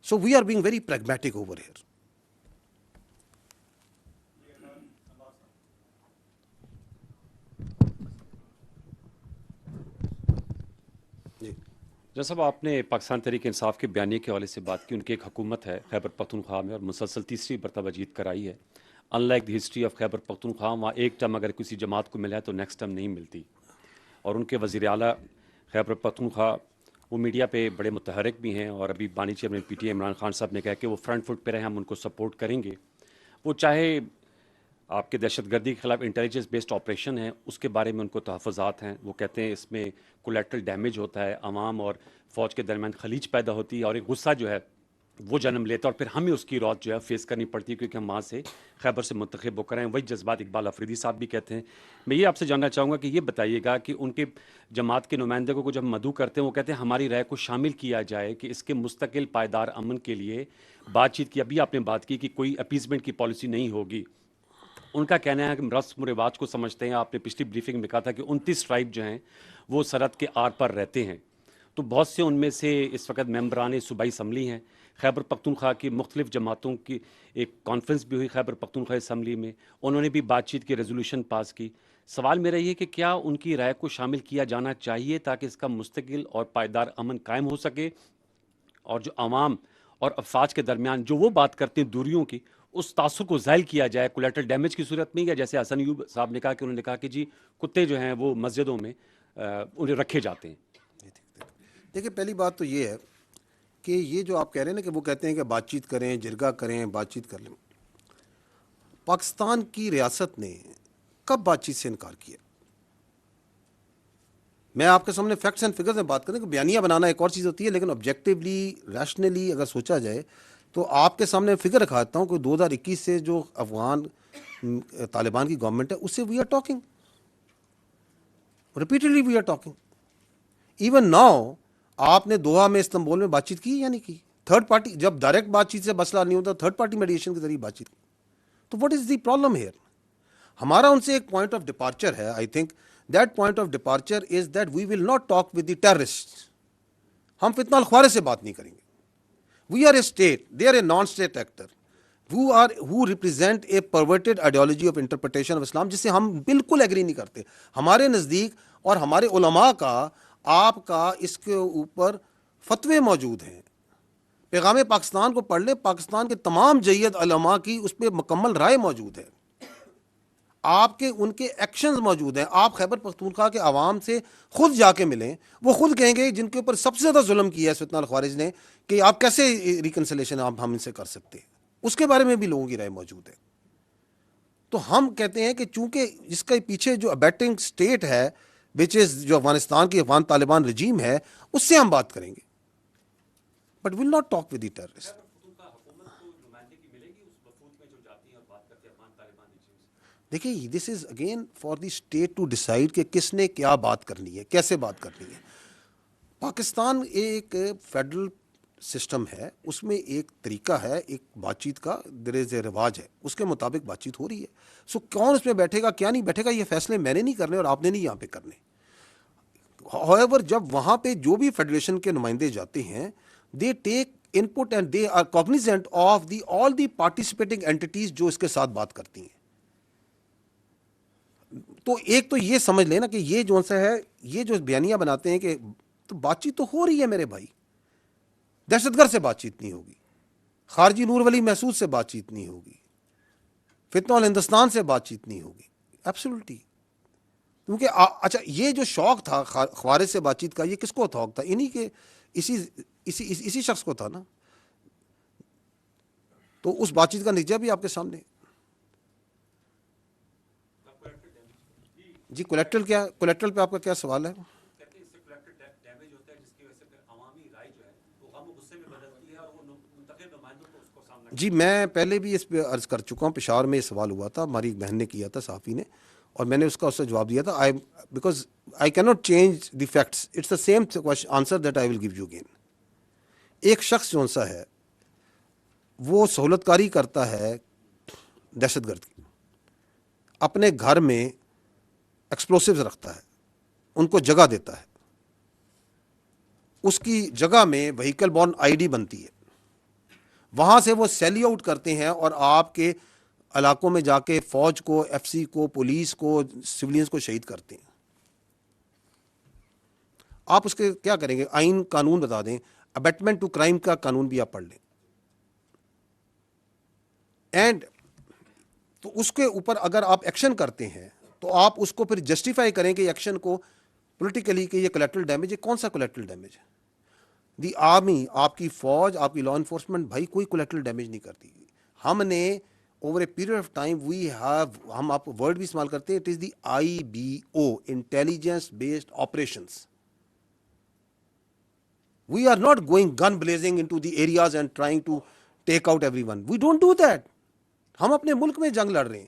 A: So we are being very pragmatic over here.
O: جیسا صاحب, آپ نے پاکستان تحریک انصاف کے بیانیے کے حوالے سے بات کی. ان کی ایک حکومت ہے خیبر پختونخوا میں اور مسلسل تیسری مرتبہ جیت کرائی ہے. In like the history of Khyber Pakhtunkhwa, وہاں ایک ٹرم اگر کسی جماعت کو ملا ہے تو نیکسٹ ٹرم نہیں ملتی. اور ان کے وزیر اعلیٰ خیبر پختونخوا وہ میڈیا پہ بڑے متحرک بھی ہیں, اور ابھی بانی chairman P T I Imran Khan صاحب نے کہا کہ وہ فرنٹ فٹ پہ رہیں, ہم ان کو سپورٹ کریں گے. وہ چاہے آپ کے دہشت گردی کے خلاف انٹیلیجنس بیسڈ آپریشن ہے، اس کے بارے میں ان کو تحفظات ہیں. وہ کہتے ہیں اس میں کولیٹرل ڈیمیج ہوتا ہے، عوام اور فوج کے درمیان خلیج پیدا ہوتی ہے اور ایک غصہ جو ہے وہ جنم لیتا ہے اور پھر ہمیں اس کی رات جو ہے فیس کرنی پڑتی ہے کیونکہ ہم وہاں سے خیبر سے منتخب ہو کر ہیں. وہی جذبات اقبال افریدی صاحب بھی کہتے ہیں. میں یہ آپ سے جاننا چاہوں گا کہ یہ بتائیے گا کہ ان کے جماعت کے نمائندے کو جب مدعو کرتے ہیں وہ کہتے ہیں ہماری رائے کو شامل کیا جائے کہ اس کے مستقل پائیدار امن کے لیے بات چیت کی. ابھی آپ نے بات کی کہ کوئی اپیزمنٹ کی پالیسی نہیں ہوگی. ان کا کہنا ہے کہ رسم و رواج کو سمجھتے ہیں. آپ نے پچھلی بریفنگ میں کہا تھا کہ 29 ٹرائب جو ہیں وہ سرحد کے آر پر رہتے ہیں. تو بہت سے ان میں سے اس وقت ممبران صوبائی اسمبلی ہیں. خیبر پختونخوا کی مختلف جماعتوں کی ایک کانفرنس بھی ہوئی خیبر پختونخوا اسمبلی میں، انہوں نے بھی بات چیت کی ریزولوشن پاس کی. سوال میرا یہ کہ کیا ان کی رائے کو شامل کیا جانا چاہیے تاکہ اس کا مستقل اور پائیدار امن قائم ہو سکے، اور جو عوام اور افواج کے درمیان جو وہ بات کرتے ہیں دوریوں کی، اس تاثر کو زائل کیا جائے کولیٹرل ڈیمیج کی صورت میں، یا جیسے حسن ایوب صاحب نے کہا کہ انہوں نے کہا کہ جی کتے جو ہیں وہ مسجدوں میں انہیں رکھے جاتے ہیں.
A: دیکھیں پہلی بات تو یہ ہے کہ یہ جو آپ کہہ رہے ہیں نا کہ وہ کہتے ہیں کہ بات چیت کریں، جرگہ کریں، بات چیت کر لیں. پاکستان کی ریاست نے کب بات چیت سے انکار کیا؟ میں آپ کے سامنے فیکٹس اینڈ فگرز میں بات کریں کہ بیانیہ بنانا ایک اور چیز ہوتی ہے، لیکن آبجیکٹیولی ریشنلی اگر سوچا جائے تو آپ کے سامنے فگر رکھاتا ہوں کہ 2021 سے جو افغان طالبان کی گورنمنٹ ہے اس سے we are talking repeatedly, we are talking. Even now آپ نے دوحہ میں استنبول میں بات چیت کی یا نہیں کی؟ تھرڈ پارٹی جب ڈائریکٹ بات چیت سے مسئلہ نہیں ہوتا، تھرڈ پارٹی میڈیشن کے ذریعے بات چیت کی. تو what is the problem here? ہمارا ان سے ایک پوائنٹ آف ڈپارچر ہے. I think that point of departure is that we will not talk with the terrorist. ہم فتنہ الخوارے سے بات نہیں کریں گے. We are a state, they are a non state actor who represent a perverted ideology of interpretation of Islam، جس سے ہم بالکل ایگری نہیں کرتے. ہمارے نزدیک اور ہمارے علماء کا آپ کا اس کے اوپر فتوے موجود ہیں. پیغام پاکستان کو پڑھ لیں، پاکستان کے تمام جید علماء کی اس پہ مکمل رائے موجود ہے. آپ کے ان کے ایکشنز موجود ہیں. آپ خیبر پختونخوا کے عوام سے خود جا کے ملیں، وہ خود کہیں گے جن کے اوپر سب سے زیادہ ظلم کیا ہے فتنہ الخوارج نے کہ آپ کیسے ریکنسلیشن ہم ان سے کر سکتے ہیں. اس کے بارے میں بھی لوگوں کی رائے موجود ہے. تو ہم کہتے ہیں کہ چونکہ اس کے پیچھے جو ابیٹنگ سٹیٹ ہے وچ از جو افغانستان کی افغان طالبان رجیم ہے، اس سے ہم بات کریں گے، but will not talk with the terrorist. دیکھیے this is again for the state to decide کہ کس نے کیا بات کرنی ہے، کیسے بات کرنی ہے. پاکستان ایک فیڈرل سسٹم ہے، اس میں ایک طریقہ ہے ایک بات چیت کا، دیر از اے رواج ہے، اس کے مطابق بات چیت ہو رہی ہے. سو کون اس میں بیٹھے گا کیا نہیں بیٹھے گا یہ فیصلے میں نے نہیں کرنے اور آپ نے نہیں یہاں پہ کرنے. however جب وہاں پہ جو بھی فیڈریشن کے نمائندے جاتے ہیں they take input and they are cognizant of the all the participating entities جو اس کے ساتھ بات کرتی ہیں. تو ایک تو یہ سمجھ لیں نا کہ یہ جو سا ہے، یہ جو بیانیہ بناتے ہیں کہ تو بات چیت تو ہو رہی ہے میرے بھائی. دہشت گرد سے بات چیت نہیں ہوگی، خارجی نور ولی محسود سے بات چیت نہیں ہوگی، فتنہ الہندوستان سے بات چیت نہیں ہوگی. ایبسولوٹلی. کیونکہ اچھا یہ جو شوق تھا خوارج سے بات چیت کا، یہ کس کو شوق تھا؟ انہی کے اسی شخص کو تھا نا. تو اس بات چیت کا نتیجہ بھی آپ کے سامنے. جی کولیکٹرل کیا، کولیکٹرل پہ آپ کا کیا سوال ہے؟ جی میں پہلے بھی اس پہ عرض کر چکا ہوں، پشاور میں یہ سوال ہوا تھا، ہماری ایک بہن نے کیا تھا صحافی نے، اور میں نے اس کا اس سے جواب دیا تھا. Because I can not change the facts, it's the same answer that I will give you again. ایک شخص جو سا ہے وہ سہولت کاری کرتا ہے دہشت گرد کی، اپنے گھر میں ایکسپلوسیوز رکھتا ہے، ان کو جگہ دیتا ہے، اس کی جگہ میں وہیکل بورن آئی ڈی بنتی ہے، وہاں سے وہ سیلی آؤٹ کرتے ہیں اور آپ کے علاقوں میں جا کے فوج کو، ایف سی کو، پولیس کو، سولینز کو شہید کرتے ہیں. آپ اس کے کیا کریں گے؟ آئین قانون بتا دیں، ابیٹمنٹ ٹو کرائم کا قانون بھی آپ پڑھ لیں. اینڈ تو اس کے اوپر اگر آپ ایکشن کرتے ہیں تو آپ اس کو پھر جسٹیفائی کریں کہ ایکشن کو پولیٹیکلی کہ یہ کولیٹرل ڈیمیج ہے. کون سا کولیٹرل ڈیمیج ہے؟ دی آرمی، آپ کی فوج، آپ کی لا انفورسمنٹ بھائی کوئی کولیٹرل ڈیمیج نہیں کرتی. ہم نے over a period of time we have, hum aap word bhi istemal karte hain, it is the IBO, intelligence based operations. We are not going gun blazing into the areas and trying to take out everyone. We don't do that. hum apne mulk mein jang lad rahe hain.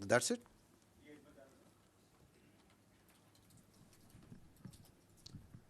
A: That's it.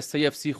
P: SIFC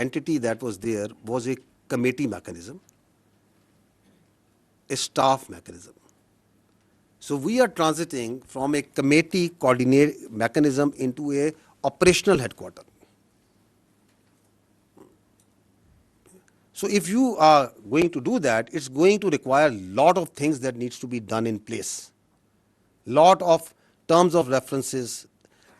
A: entity that was there was a committee mechanism, a staff mechanism. So we are transiting from a committee coordinate mechanism into a operational headquarter. So if you are going to do that, it's going to require a lot of things that needs to be done in place. Lot of terms of references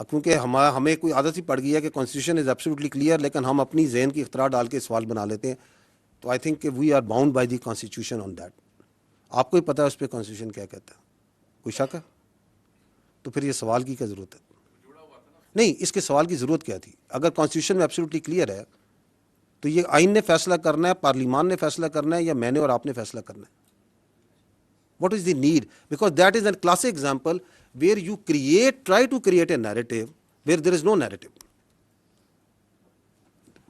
A: کیونکہ ہمیں کوئی عادت ہی پڑ گئی ہے کہ constitution is absolutely clear, لیکن ہم اپنی ذہن کی اختراع ڈال کے سوال بنا لیتے ہیں. تو آئی تھنک کہ we are bound by the constitution on that. آپ کو ہی پتہ ہے اس پہ کانسٹیٹیوشن کیا کہتا ہے، کوئی شک ہے؟ تو پھر یہ سوال کی کیا ضرورت ہے؟ نہیں، اس کے سوال کی ضرورت کیا تھی؟ اگر کانسٹیٹیوشن میں ایبسلیوٹلی کلیئر ہے تو یہ آئین نے فیصلہ کرنا ہے، پارلیمان نے فیصلہ کرنا ہے، یا میں نے اور آپ نے فیصلہ کرنا ہے؟ What is the need? Because that is a classic example where you try to create a narrative where there is no narrative.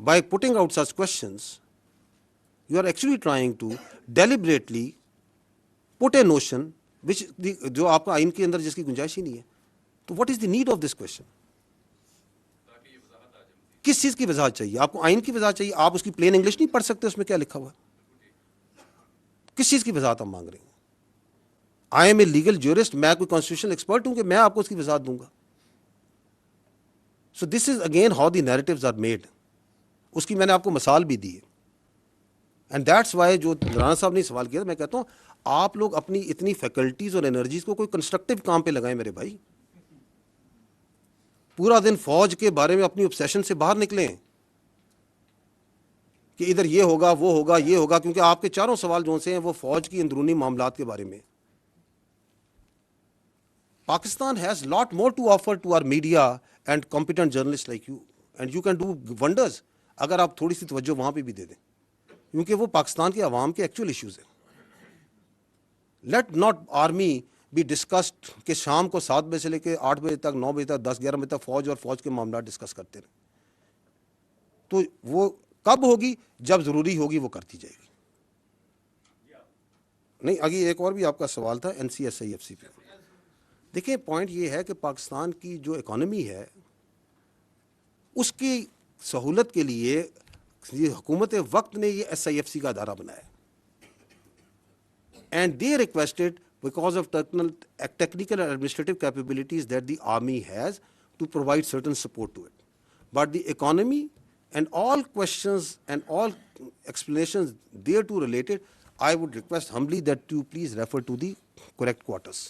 A: By putting out such questions, you are actually trying to deliberately put a notion which جو آپ کا آئین کے اندر جس کی گنجائش ہی نہیں ہے. تو what is the need of this question? کس چیز کی وضاحت چاہیے آپ کو؟ آئین کی وضاحت چاہیے. آپ اس کی پلین انگلش نہیں پڑھ سکتے اس میں کیا لکھا ہوا ہے؟ کس چیز کی وضاحت ہم مانگ رہے ہیں؟ I M a legal jurist, میں کوئی کانسٹیٹیوشنل ایکسپرٹ ہوں کہ میں آپ کو اس کی وضاحت دوں گا؟ So this is again how the narratives are made. اس کی میں نے آپ کو مثال بھی دی ہے. اینڈ دیٹس وائی جو رانا صاحب نے سوال کیا، میں کہتا ہوں آپ لوگ اپنی اتنی فیکلٹیز اور انرجیز کو کوئی کنسٹرکٹیو کام پہ لگائیں میرے بھائی. پورا دن فوج کے بارے میں اپنی اوبسیشن سے باہر نکلیں کہ ادھر یہ ہوگا وہ ہوگا یہ ہوگا، کیونکہ آپ کے چاروں سوال جو سے ہیں وہ فوج کی اندرونی معاملات کے بارے میں. Pakistan has lot more to offer to our media and competent journalists like you, and you can do wonders اگر آپ تھوڑی سی توجہ وہاں پہ بھی دے دیں، کیونکہ وہ پاکستان کے عوام کے ایکچوئل ایشوز ہیں. Let not army be discussed کہ شام کو 7 بجے سے لے کے 8 بجے تک، 9 بجے تک، 10 11 بجے تک فوج اور فوج کے معاملات ڈسکس کرتے رہیں. تو وہ کب ہوگی؟ جب ضروری ہوگی وہ کرتی جائے گی. نہیں، آگے ایک اور بھی آپ کا سوال تھا NCSIFC پہ. دیکھیں پوائنٹ یہ ہے کہ پاکستان کی جو اکانومی ہے اس کی سہولت کے لیے یہ حکومت وقت نے یہ SIFC کا ادارہ بنایا. And they requested because of technical and administrative capabilities that the army has to provide certain support to it. But the economy and all questions and all explanations there to related, I would request humbly that you please refer to the correct quarters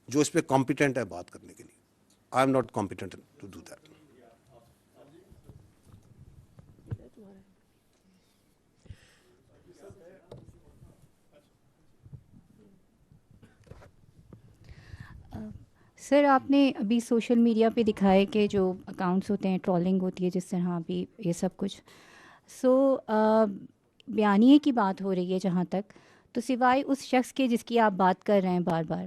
A: جو اس پہ competent ہے بات کرنے کے لیے. I am not competent to do that.
Q: Sir آپ نے ابھی سوشل میڈیا پہ دکھائے کہ جو اکاؤنٹس ہوتے ہیں ٹرولنگ ہوتی ہے جس طرح بھی یہ سب کچھ. سو بیانیے کی بات ہو رہی ہے جہاں تک، تو سوائے اس شخص کے جس کی آپ بات کر رہے ہیں بار بار،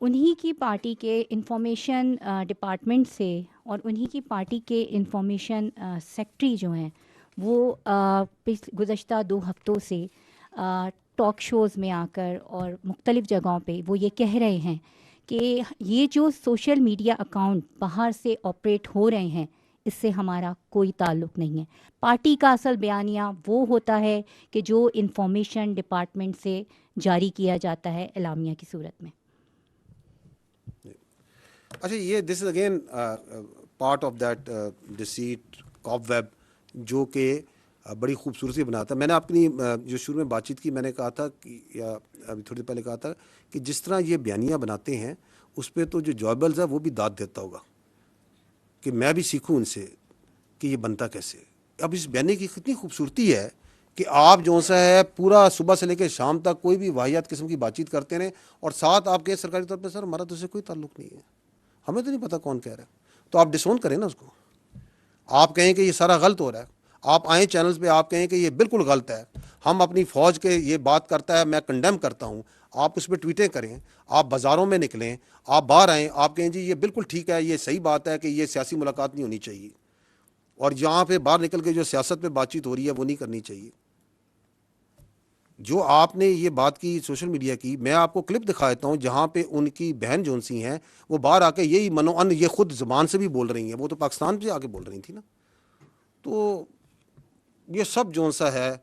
Q: انہی کی پارٹی کے انفارمیشن ڈپارٹمنٹ سے اور انہی کی پارٹی کے انفارمیشن سیکٹری جو ہیں وہ گزشتہ 2 ہفتوں سے ٹاک شوز میں آ کر اور مختلف جگہوں پہ وہ یہ کہہ رہے ہیں کہ یہ جو سوشل میڈیا اکاؤنٹ باہر سے آپریٹ ہو رہے ہیں اس سے ہمارا کوئی تعلق نہیں ہے. پارٹی کا اصل بیانیہ وہ ہوتا ہے کہ جو انفارمیشن ڈپارٹمنٹ سے جاری کیا جاتا ہے اعلامیہ کی صورت میں.
A: اچھا، یہ this is again part of that deceit cobweb جو کہ بڑی خوبصورتی بناتا ہے. میں نے اپنی جو شروع میں بات چیت کی، میں نے کہا تھا کہ یا ابھی تھوڑی دیر پہلے کہا تھا کہ جس طرح یہ بیانیہ بناتے ہیں اس پہ تو جو جوابلز ہے وہ بھی داد دیتا ہوگا کہ میں بھی سیکھوں ان سے کہ یہ بنتا کیسے. اب اس بیانیے کی کتنی خوبصورتی ہے کہ آپ جو سا ہے پورا صبح سے لے کے شام تک کوئی بھی واحد قسم کی بات چیت کرتے رہیں اور ساتھ آپ کہیں سرکاری طور پہ سر ہمارا تو اس سے کوئی تعلق نہیں ہے، ہمیں تو نہیں پتہ کون کہہ رہا ہے. تو آپ ڈسون کریں نا اس کو. آپ کہیں کہ یہ سارا غلط ہو رہا ہے، آپ آئیں چینلز پہ آپ کہیں کہ یہ بالکل غلط ہے، ہم اپنی فوج کے یہ بات کرتا ہے میں کنڈیم کرتا ہوں، آپ اس پہ ٹویٹیں کریں، آپ بازاروں میں نکلیں، آپ باہر آئیں، آپ کہیں جی یہ بالکل ٹھیک ہے، یہ صحیح بات ہے کہ یہ سیاسی ملاقات نہیں ہونی چاہیے، اور یہاں پہ باہر نکل کے جو سیاست پہ بات چیت ہو رہی ہے وہ نہیں کرنی چاہیے. جو آپ نے یہ بات کی سوشل میڈیا کی، میں آپ کو کلپ دکھا دیتا ہوں جہاں پہ ان کی بہن جون سی ہیں وہ باہر آ کے یہی منوان یہ خود زبان سے بھی بول رہی ہیں، وہ تو پاکستان سے آ کے بول رہی تھی نا. تو یہ سب جون سا ہے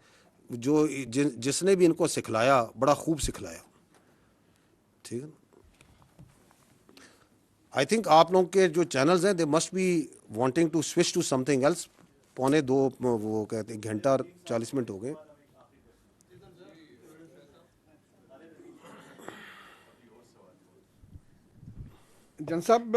A: جو جس نے بھی ان کو سکھلایا بڑا خوب سکھلایا. ٹھیک ہے، آئی تھنک آپ لوگوں کے جو چینلز ہیں they must be wanting to switch to something else. 1:45 وہ کہتے ہیں گھنٹہ اور 40 منٹ ہو گئے.
R: جن صاحب